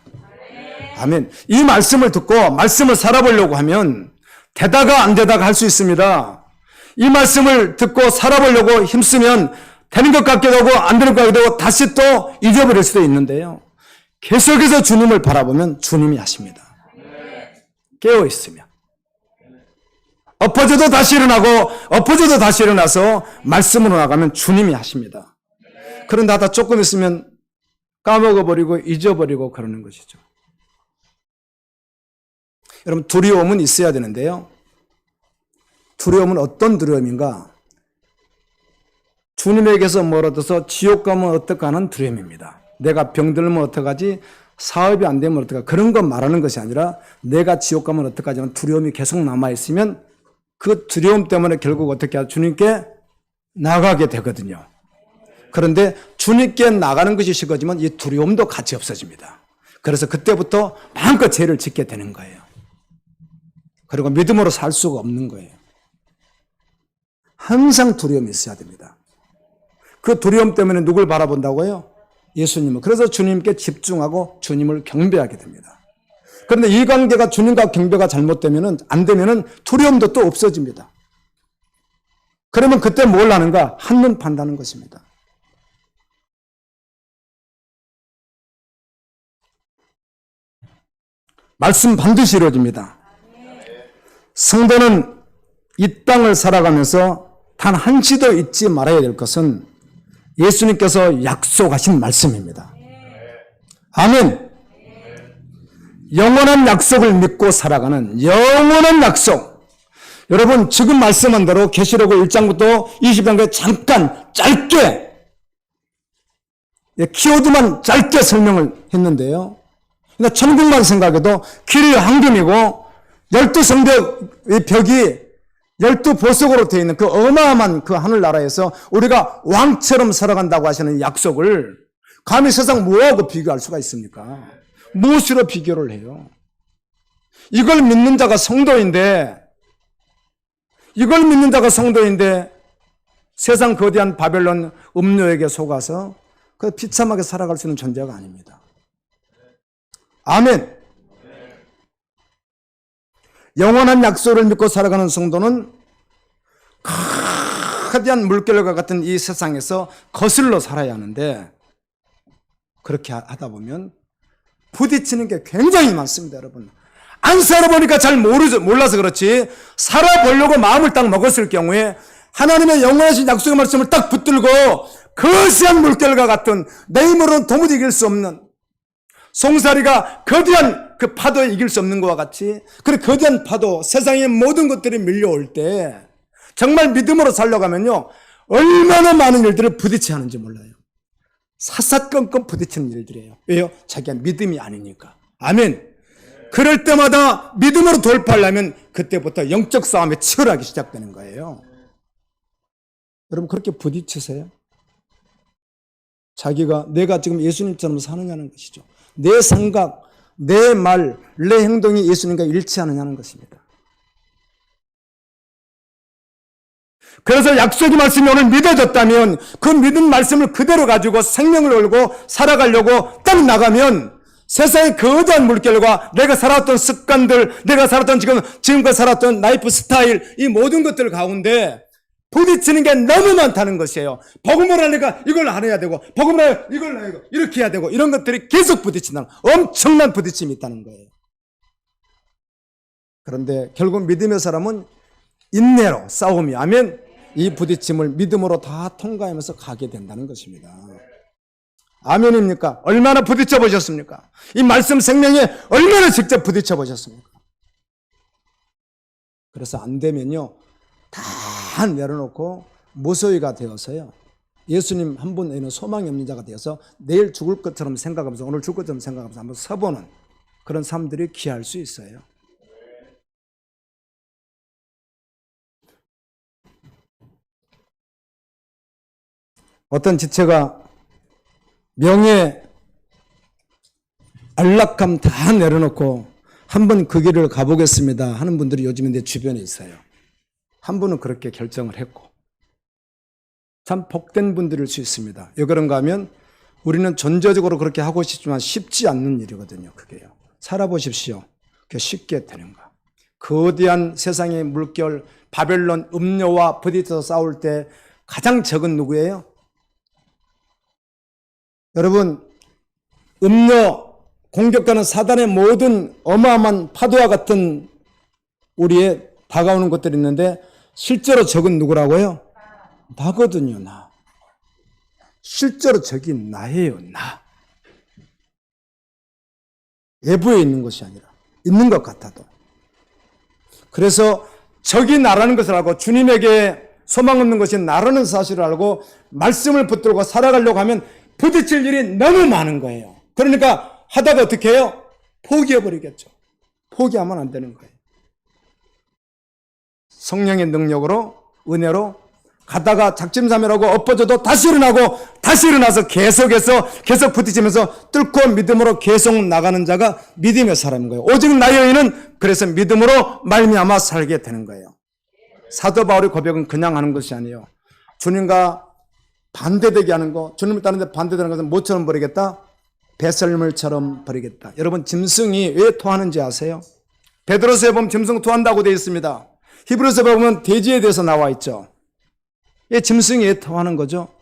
아멘. 이 말씀을 듣고 말씀을 살아보려고 하면 되다가 안 되다가 할 수 있습니다. 이 말씀을 듣고 살아보려고 힘쓰면 되는 것 같기도 하고 안 되는 것 같기도 하고 다시 또 잊어버릴 수도 있는데요. 계속해서 주님을 바라보면 주님이 하십니다. 깨어있으면. 엎어져도 다시 일어나고 엎어져도 다시 일어나서 말씀으로 나가면 주님이 하십니다. 그런데 하다 조금 있으면 까먹어버리고 잊어버리고 그러는 것이죠. 여러분, 두려움은 있어야 되는데요. 두려움은 어떤 두려움인가? 주님에게서 멀어져서 지옥 가면 어떡하 하는 두려움입니다. 내가 병들면 어떡하지? 사업이 안 되면 어떡하? 그런 거 말하는 것이 아니라 내가 지옥 가면 어떡하지? 하는 두려움이 계속 남아있으면 그 두려움 때문에 결국 어떻게 하죠? 주님께 나가게 되거든요. 그런데 주님께 나가는 것이 쉬워지면 이 두려움도 같이 없어집니다. 그래서 그때부터 마음껏 죄를 짓게 되는 거예요. 그리고 믿음으로 살 수가 없는 거예요. 항상 두려움이 있어야 됩니다. 그 두려움 때문에 누굴 바라본다고요? 예수님을. 그래서 주님께 집중하고 주님을 경배하게 됩니다. 그런데 이 관계가 주님과 경배가 잘못되면은, 안 되면은 두려움도 또 없어집니다. 그러면 그때 뭘 하는가? 한눈 판다는 것입니다. 말씀 반드시 이루어집니다. 성도는 이 땅을 살아가면서 단 한시도 잊지 말아야 될 것은 예수님께서 약속하신 말씀입니다. 아멘. 영원한 약속을 믿고 살아가는 영원한 약속. 여러분, 지금 말씀한 대로 계시록 1장부터 20장까지 잠깐 짧게 키워드만 짧게 설명을 했는데요. 그러니까 천국만 생각해도 길이 황금이고 12성벽의 벽이 12보석으로 되어 있는 그 어마어마한 그 하늘나라에서 우리가 왕처럼 살아간다고 하시는 약속을 감히 세상 뭐하고 비교할 수가 있습니까? 무엇으로 비교를 해요? 이걸 믿는 자가 성도인데 세상 거대한 바벨론 음료에게 속아서 그 비참하게 살아갈 수 있는 존재가 아닙니다. 아멘. 영원한 약속을 믿고 살아가는 성도는 거대한 물결과 같은 이 세상에서 거슬러 살아야 하는데, 그렇게 하다 보면 부딪히는 게 굉장히 많습니다, 여러분. 안 살아보니까 잘 몰라서 그렇지, 살아보려고 마음을 딱 먹었을 경우에 하나님의 영원하신 약속의 말씀을 딱 붙들고 거대한 물결과 같은 내 힘으로는 도무지 이길 수 없는, 송사리가 거대한 그 파도에 이길 수 없는 것과 같이, 그 거대한 파도, 세상의 모든 것들이 밀려올 때 정말 믿음으로 살려가면요, 얼마나 많은 일들을 부딪혀야 하는지 몰라요. 사사건건 부딪히는 일들이에요. 왜요? 자기가 믿음이 아니니까. 아멘. 그럴 때마다 믿음으로 돌파하려면 그때부터 영적 싸움이 치열하게 시작되는 거예요. 여러분, 그렇게 부딪히세요? 내가 지금 예수님처럼 사느냐는 것이죠. 내 생각, 내 말, 내 행동이 예수님과 일치하느냐는 것입니다. 그래서 약속의 말씀이 오늘 믿어졌다면 그 믿은 말씀을 그대로 가지고 생명을 걸고 살아가려고 딱 나가면 세상의 거대한 물결과 내가 살았던 습관들, 내가 살았던 지금까지 살았던 라이프 스타일, 이 모든 것들 가운데 부딪히는 게 너무 많다는 것이에요. 복음을 하니까 이걸 안 해야 되고, 복음을 하니까 이걸 안 해야 되고, 이렇게 해야 되고, 이런 것들이 계속 부딪힌다는, 엄청난 부딪힘이 있다는 거예요. 그런데 결국 믿음의 사람은 인내로 싸움이, 아멘, 이 부딪힘을 믿음으로 다 통과하면서 가게 된다는 것입니다. 아멘입니까? 얼마나 부딪혀 보셨습니까? 이 말씀 생명에 얼마나 직접 부딪혀 보셨습니까? 그래서 안 되면요, 다 내려놓고 무소유가 되어서요, 예수님 한 분 외에는 소망이 없는 자가 되어서 내일 죽을 것처럼 생각하면서, 오늘 죽을 것처럼 생각하면서 한번 서보는 그런 삶들이 귀할 수 있어요. 어떤 지체가 명예, 안락함 다 내려놓고 한번 그 길을 가보겠습니다 하는 분들이 요즘에 내 주변에 있어요. 한 분은 그렇게 결정을 했고, 참 복된 분들일 수 있습니다. 왜 그런가 하면 우리는 존재적으로 그렇게 하고 싶지만 쉽지 않는 일이거든요. 그게요. 살아보십시오. 그게 쉽게 되는가. 거대한 세상의 물결, 바벨론 음료와 부딪혀서 싸울 때 가장 적은 누구예요? 여러분, 음료, 공격하는 사단의 모든 어마어마한 파도와 같은 우리의 다가오는 것들이 있는데 실제로 적은 누구라고요? 나거든요, 나. 실제로 적이 나예요, 나. 외부에 있는 것이 아니라 있는 것 같아도. 그래서 적이 나라는 것을 알고 주님에게 소망 없는 것이 나라는 사실을 알고 말씀을 붙들고 살아가려고 하면 부딪힐 일이 너무 많은 거예요. 그러니까 하다가 어떻게 해요? 포기해버리겠죠. 포기하면 안 되는 거예요. 성령의 능력으로, 은혜로 가다가 작심삼일하고 엎어져도 다시 일어나고 다시 일어나서 계속 부딪히면서 뚫고 믿음으로 계속 나가는 자가 믿음의 사람인 거예요. 오직 나의 의는 그래서 믿음으로 말미암아 살게 되는 거예요. 사도 바울의 고백은 그냥 하는 것이 아니에요. 주님과 반대되게 하는 거, 주님을 따르는데 반대되는 것은 뭐처럼 버리겠다? 배설물처럼 버리겠다. 여러분, 짐승이 왜 토하는지 아세요? 베드로서에 보면 짐승 토한다고 되어 있습니다. 히브리서에 보면 돼지에 대해서 나와 있죠. 이 짐승이 왜 토하는 거죠?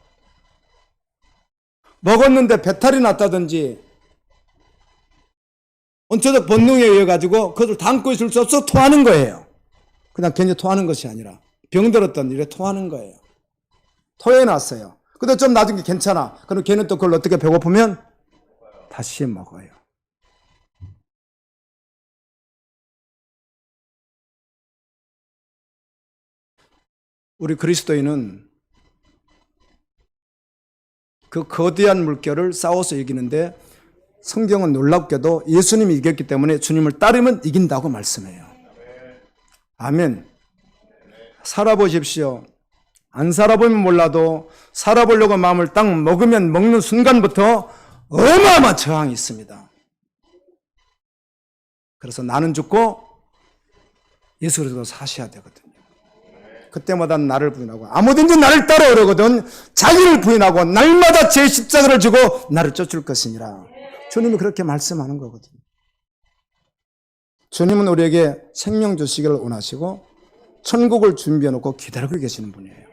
먹었는데 배탈이 났다든지 원초적 본능에 의해 가지고 그것을 담고 있을 수 없어 토하는 거예요. 그냥 괜히 토하는 것이 아니라 병들었던 일에 토하는 거예요. 토해놨어요. 근데 좀 나중에 괜찮아. 그럼 걔는 또 그걸 어떻게 배고프면 다시 먹어요. 우리 그리스도인은 그 거대한 물결을 싸워서 이기는데 성경은 놀랍게도 예수님이 이겼기 때문에 주님을 따르면 이긴다고 말씀해요. 아멘. 살아보십시오. 안 살아보면 몰라도 살아보려고 마음을 딱 먹으면 먹는 순간부터 어마어마한 저항이 있습니다. 그래서 나는 죽고 예수 그리스도 사셔야 되거든요. 그때마다 나를 부인하고 아무든지 나를 따라오려거든 자기를 부인하고 날마다 제 십자가를 지고 나를 쫓을 것이니라. 주님이 그렇게 말씀하는 거거든요. 주님은 우리에게 생명 주시기를 원하시고 천국을 준비해 놓고 기다리고 계시는 분이에요.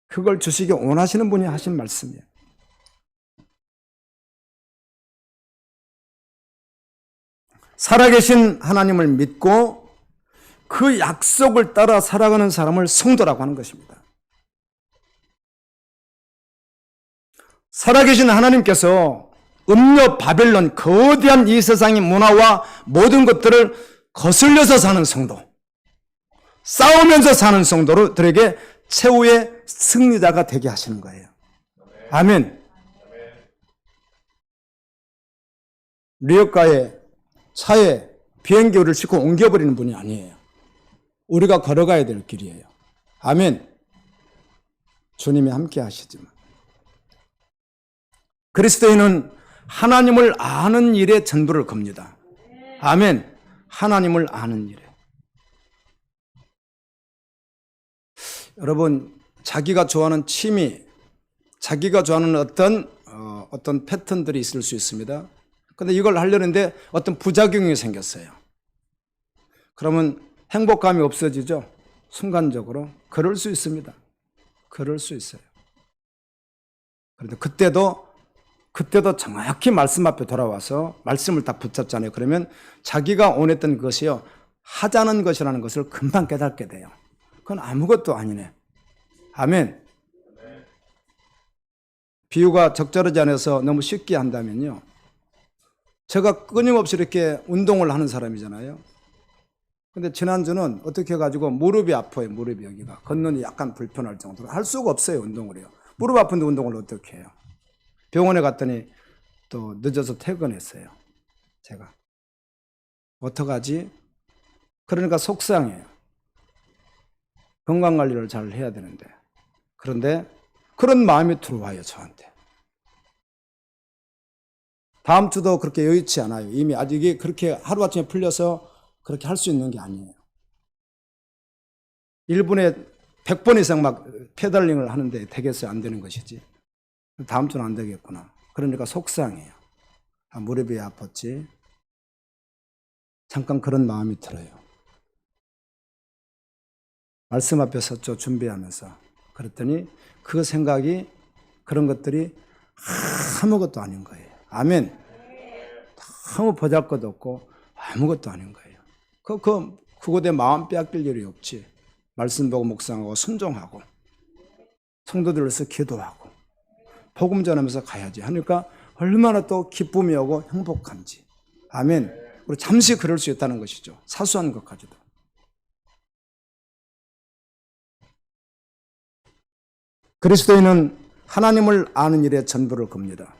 그걸 주시기 원하시는 분이 하신 말씀이에요. 살아계신 하나님을 믿고 그 약속을 따라 살아가는 사람을 성도라고 하는 것입니다. 살아계신 하나님께서 음료 바벨론 거대한 이 세상의 문화와 모든 것들을 거슬려서 사는 성도, 싸우면서 사는 성도들에게 최후의 승리자가 되게 하시는 거예요. 아멘. 뉴욕가에 차에 비행기를 싣고 옮겨버리는 분이 아니에요. 우리가 걸어가야 될 길이에요. 아멘. 주님이 함께 하시지만 그리스도인은 하나님을 아는 일에 전부를 겁니다. 아멘. 하나님을 아는 일에. 여러분, 자기가 좋아하는 취미, 자기가 좋아하는 어떤 패턴들이 있을 수 있습니다. 그런데 이걸 하려는데 어떤 부작용이 생겼어요. 그러면 행복감이 없어지죠? 순간적으로. 그럴 수 있습니다. 그럴 수 있어요. 그런데 그때도 정확히 말씀 앞에 돌아와서 말씀을 딱 붙잡잖아요. 그러면 자기가 원했던 것이요, 하자는 것이라는 것을 금방 깨닫게 돼요. 그건 아무것도 아니네. 아멘. 비유가 적절하지 않아서 너무 쉽게 한다면요, 제가 끊임없이 이렇게 운동을 하는 사람이잖아요. 근데 지난주는 어떻게 해가지고 무릎이 아파요. 무릎이 여기가. 걷는 약간 불편할 정도로. 할 수가 없어요. 운동을요. 무릎 아픈데 운동을 어떻게 해요. 병원에 갔더니 또 늦어서 퇴근했어요. 제가. 어떡하지? 그러니까 속상해요. 건강관리를 잘 해야 되는데. 그런데 그런 마음이 들어와요. 저한테. 다음 주도 그렇게 여의치 않아요. 이미 아직 이게 그렇게 하루아침에 풀려서 그렇게 할 수 있는 게 아니에요. 1분에 100번 이상 막 페달링을 하는데 되겠어요? 안 되는 것이지. 다음 주는 안 되겠구나. 그러니까 속상해요. 아, 무릎이 아팠지. 잠깐 그런 마음이 들어요. 말씀 앞에 섰죠. 준비하면서. 그랬더니 그 생각이, 그런 것들이 아무것도 아닌 거예요. 아멘. 아무 보잘것도 없고 아무것도 아닌 거예요. 그곳에 마음 빼앗길 일이 없지. 말씀 보고 묵상하고 순종하고 성도들로서 기도하고 복음 전하면서 가야지 하니까 얼마나 또 기쁨이 오고 행복한지. 아멘. 우리 잠시 그럴 수 있다는 것이죠. 사소한 것까지도. 그리스도인은 하나님을 아는 일에 전부를 겁니다.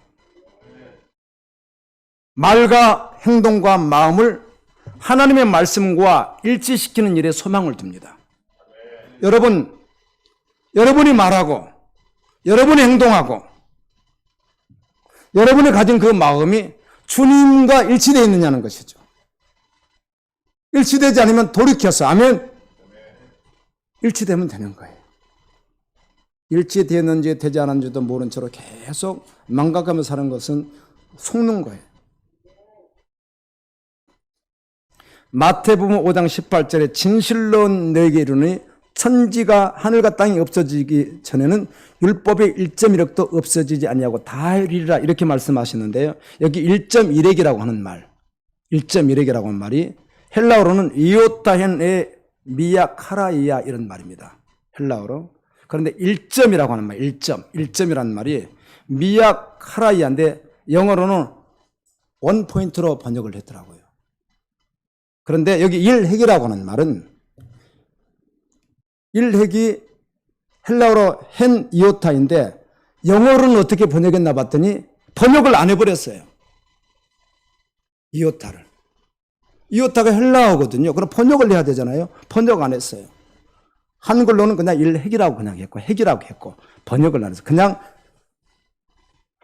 말과 행동과 마음을 하나님의 말씀과 일치시키는 일에 소망을 둡니다. 여러분이 말하고 여러분이 행동하고 여러분이 가진 그 마음이 주님과 일치되어 있느냐는 것이죠. 일치되지 않으면 돌이켜서 아멘. 일치되면 되는 거예요. 일치되었는지 되지 않았는지도 모른 채로 계속 망각하며 사는 것은 속는 거예요. 마태복음 5장 18절에 진실로 너에게 이르노니 천지가 하늘과 땅이 없어지기 전에는 율법의 1.1획도 없어지지 아니하고 다 이르리라 이렇게 말씀하시는데요. 여기 1.1획이라고 하는 말, 1.1획이라고 하는 말이 헬라어로는 이오타헨의 미야카라이야 이런 말입니다. 헬라어로. 그런데 1점이라고 하는 말, 1점이라는 말이 미야카라이야인데 영어로는 원포인트로 번역을 했더라고요. 그런데 여기 1핵이라고 하는 말은 1핵이 헬라어로 헨 이오타인데 영어로는 어떻게 번역했나 봤더니 번역을 안 해버렸어요. 이오타를. 이오타가 헬라어거든요. 그럼 번역을 해야 되잖아요. 번역 안 했어요. 한글로는 그냥 1핵이라고 그냥 했고 핵이라고 했고 번역을 안 해서 그냥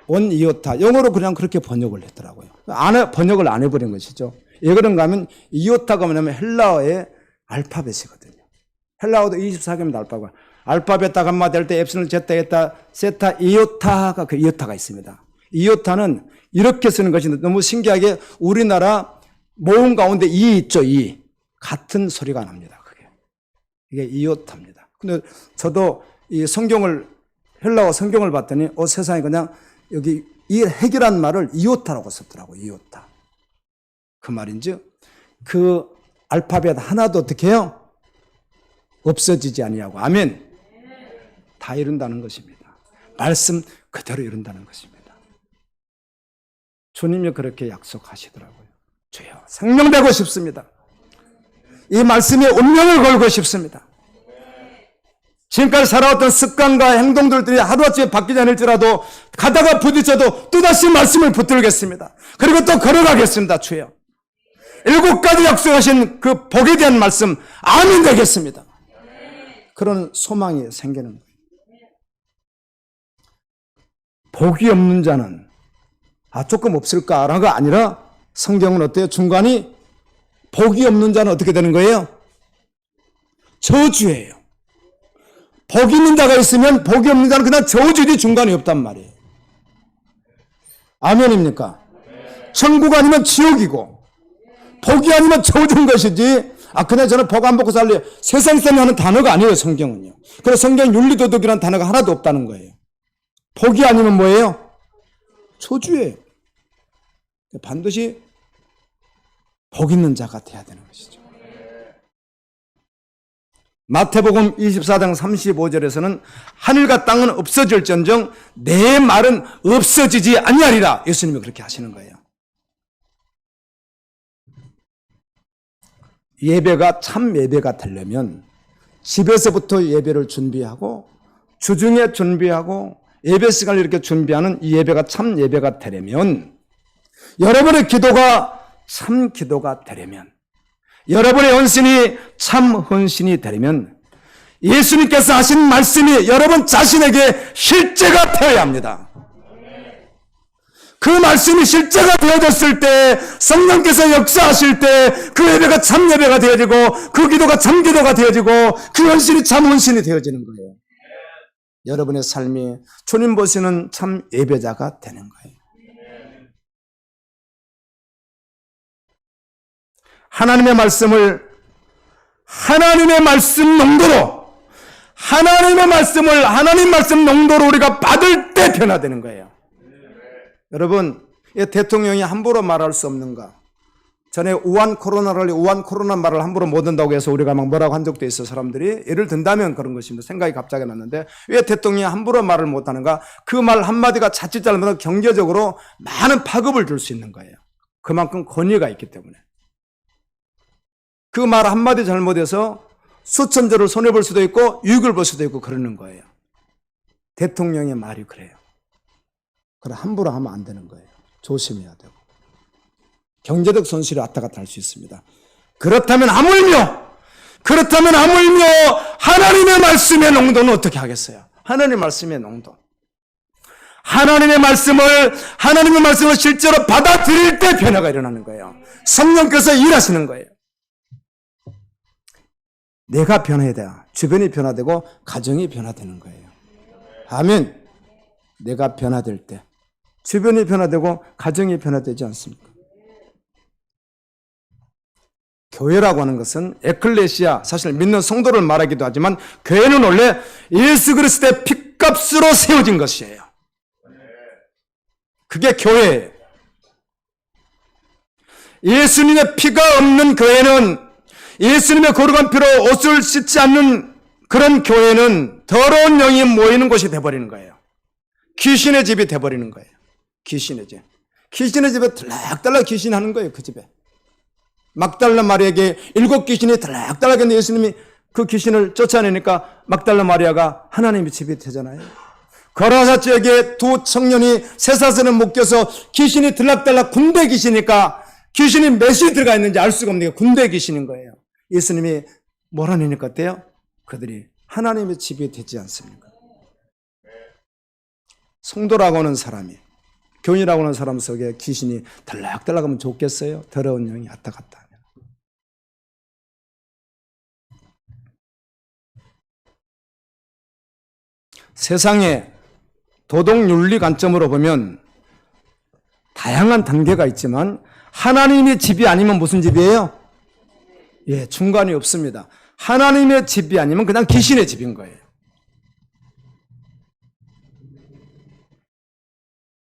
원 이오타 영어로 그냥 그렇게 번역을 했더라고요. 번역을 안 해버린 것이죠. 왜 그런가 하면 이오타가 뭐냐면 헬라어의 알파벳이거든요. 헬라어도 24개입니다. 알파벳. 알파벳 딱 한마디 할 때 엡실론, 제타, 에타, 세타, 이오타가 그 이오타가 있습니다. 이오타는 이렇게 쓰는 것이 너무 신기하게 우리나라 모음 가운데 이 있죠. 이 같은 소리가 납니다. 그게 이게 이오타입니다. 근데 저도 이 헬라어 성경을 봤더니 세상에 그냥 여기 이 핵이란 말을 이오타라고 썼더라고요. 이오타. 그 말인즉 그 알파벳 하나도 어떻게 해요? 없어지지 아니하고 아멘. 다 이룬다는 것입니다. 말씀 그대로 이룬다는 것입니다. 주님이 그렇게 약속하시더라고요. 주여 생명되고 싶습니다. 이 말씀에 운명을 걸고 싶습니다. 지금까지 살아왔던 습관과 행동들이 하루아침에 바뀌지 않을지라도 가다가 부딪혀도 또다시 말씀을 붙들겠습니다. 그리고 또 걸어가겠습니다. 주여 7가지 약속하신 그 복에 대한 말씀 아멘 되겠습니다. 그런 소망이 생기는 거예요. 복이 없는 자는 조금 없을까라가 아니라 성경은 어때요? 중간이 복이 없는 자는 어떻게 되는 거예요? 저주예요. 복이 있는 자가 있으면 복이 없는 자는 그냥 저주지 중간이 없단 말이에요. 아멘입니까? 천국 아니면 지옥이고 복이 아니면 저주인 것이지 그냥 저는 복 안 받고 살래요. 세상 사람이 하는 단어가 아니에요. 성경은요. 그래서 성경 윤리도덕이라는 단어가 하나도 없다는 거예요. 복이 아니면 뭐예요? 저주예요. 반드시 복 있는 자가 돼야 되는 것이죠. 마태복음 24장 35절에서는 하늘과 땅은 없어질전정 내 말은 없어지지 아니하리라. 예수님이 그렇게 하시는 거예요. 예배가 참 예배가 되려면 집에서부터 예배를 준비하고 주중에 준비하고 예배 시간을 이렇게 준비하는 이 예배가 참 예배가 되려면 여러분의 기도가 참 기도가 되려면 여러분의 헌신이 참 헌신이 되려면 예수님께서 하신 말씀이 여러분 자신에게 실제가 되어야 합니다. 그 말씀이 실제가 되어졌을 때 성령께서 역사하실 때 그 예배가 참 예배가 되어지고 그 기도가 참 기도가 되어지고 그 헌신이 참 헌신이 되어지는 거예요. 여러분의 삶이 주님 보시는 참 예배자가 되는 거예요. 하나님의 말씀을 하나님의 말씀 농도로 하나님 말씀 농도로 우리가 받을 때 변화되는 거예요. 여러분, 대통령이 함부로 말할 수 없는가? 전에 우한 코로나 말을 함부로 못 한다고 해서 우리가 막 뭐라고 한 적도 있어. 사람들이 예를 든다면 그런 것입니다. 생각이 갑자기 났는데 왜 대통령이 함부로 말을 못 하는가? 그 말 한마디가 자칫 잘못하면 경제적으로 많은 파급을 줄 수 있는 거예요. 그만큼 권위가 있기 때문에. 그 말 한마디 잘못해서 수천조를 손해볼 수도 있고 유익을 볼 수도 있고 그러는 거예요. 대통령의 말이 그래요. 그래 함부로 하면 안 되는 거예요. 조심해야 되고. 경제적 손실이 왔다 갔다 할 수 있습니다. 그렇다면 하물며 하나님의 말씀의 농도는 어떻게 하겠어요? 하나님의 말씀의 농도. 하나님의 말씀을 실제로 받아들일 때 변화가 일어나는 거예요. 성령께서 일하시는 거예요. 내가 변해야 돼요. 주변이 변화되고 가정이 변화되는 거예요. 아멘. 내가 변화될 때 주변이 변화되고 가정이 변화되지 않습니까? 교회라고 하는 것은 에클레시아, 사실 믿는 성도를 말하기도 하지만 교회는 원래 예수 그리스도의 핏값으로 세워진 것이에요. 그게 교회예요. 예수님의 피가 없는 교회는, 예수님의 거룩한 피로 옷을 씻지 않는 그런 교회는 더러운 영이 모이는 곳이 돼버리는 거예요. 귀신의 집이 돼버리는 거예요. 귀신의 집. 귀신의 집에 들락달락 귀신 하는 거예요. 그 집에. 막달라 마리아에게 7 귀신이 들락달락 했는데 예수님이 그 귀신을 쫓아내니까 막달라 마리아가 하나님의 집이 되잖아요. 거라사 지역에 2 청년이 쇠사슬을 묶여서 귀신이 들락달락 군대 귀신이니까 귀신이 몇이 들어가 있는지 알 수가 없는 게 군대 귀신인 거예요. 예수님이 뭐라니까 어때요? 그들이 하나님의 집이 되지 않습니까? 성도라고 하는 사람이, 교인이라고 하는 사람 속에 귀신이 들락달락 하면 좋겠어요? 더러운 영이 왔다 갔다 하면. 세상에 도덕 윤리 관점으로 보면 다양한 단계가 있지만 하나님의 집이 아니면 무슨 집이에요? 예, 중간이 없습니다. 하나님의 집이 아니면 그냥 귀신의 집인 거예요.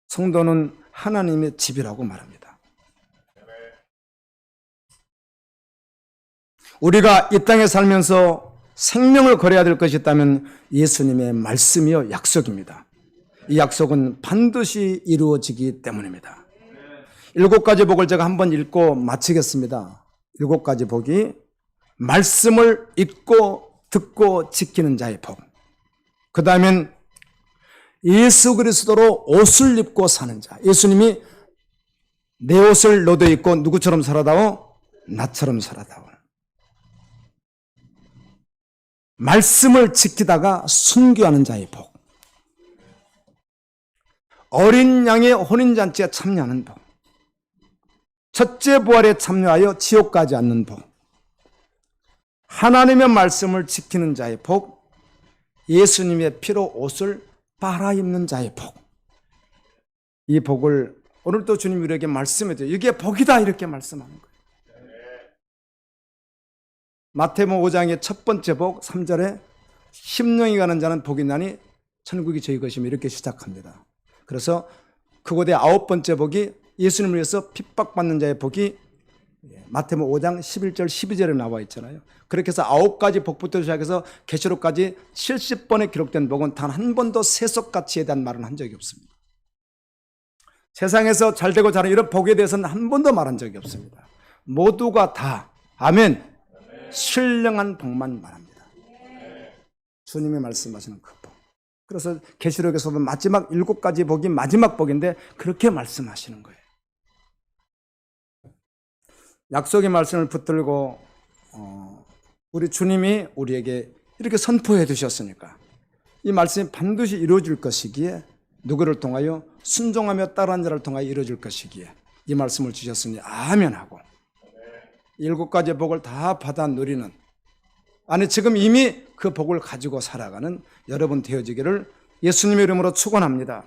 성도는 하나님의 집이라고 말합니다. 우리가 이 땅에 살면서 생명을 걸어야 될 것이 있다면 예수님의 말씀이요 약속입니다. 이 약속은 반드시 이루어지기 때문입니다. 7가지 복을 제가 한번 읽고 마치겠습니다. 7가지 복이 말씀을 읽고 듣고 지키는 자의 복. 그 다음엔 예수 그리스도로 옷을 입고 사는 자. 예수님이 내 옷을 너도 입고 누구처럼 살아다오? 나처럼 살아다오. 말씀을 지키다가 순교하는 자의 복. 어린 양의 혼인잔치에 참여하는 복. 첫째 부활에 참여하여 지옥 가지 않는 복. 하나님의 말씀을 지키는 자의 복. 예수님의 피로 옷을 빨아입는 자의 복. 이 복을 오늘도 주님 우리에게 말씀해줘요. 이게 복이다 이렇게 말씀하는 거예요. 마태복음 5장의 첫 번째 복 3절에 심령이 가는 자는 복이 나니 천국이 저희 것이며 이렇게 시작합니다. 그래서 그곳에 9번째 복이 예수님을 위해서 핍박받는 자의 복이 마태복음 5장 11절 12절에 나와 있잖아요. 그렇게 해서 9가지 복부터 시작해서 계시록까지 70번에 기록된 복은 단 한 번도 세속가치에 대한 말은 한 적이 없습니다. 세상에서 잘되고 잘하는 이런 복에 대해서는 한 번도 말한 적이 없습니다. 모두가 다 아멘 신령한 복만 말합니다. 주님이 말씀하시는 그 복. 그래서 계시록에서 보면 마지막 7가지 복이 마지막 복인데 그렇게 말씀하시는 거예요. 약속의 말씀을 붙들고 우리 주님이 우리에게 이렇게 선포해 주셨으니까 이 말씀이 반드시 이루어질 것이기에 누구를 통하여 순종하며 따르는 자를 통하여 이루어질 것이기에 이 말씀을 주셨으니 아멘 하고 7가지 복을 다 받아 누리는 아니 지금 이미 그 복을 가지고 살아가는 여러분 되어지기를 예수님의 이름으로 축원합니다.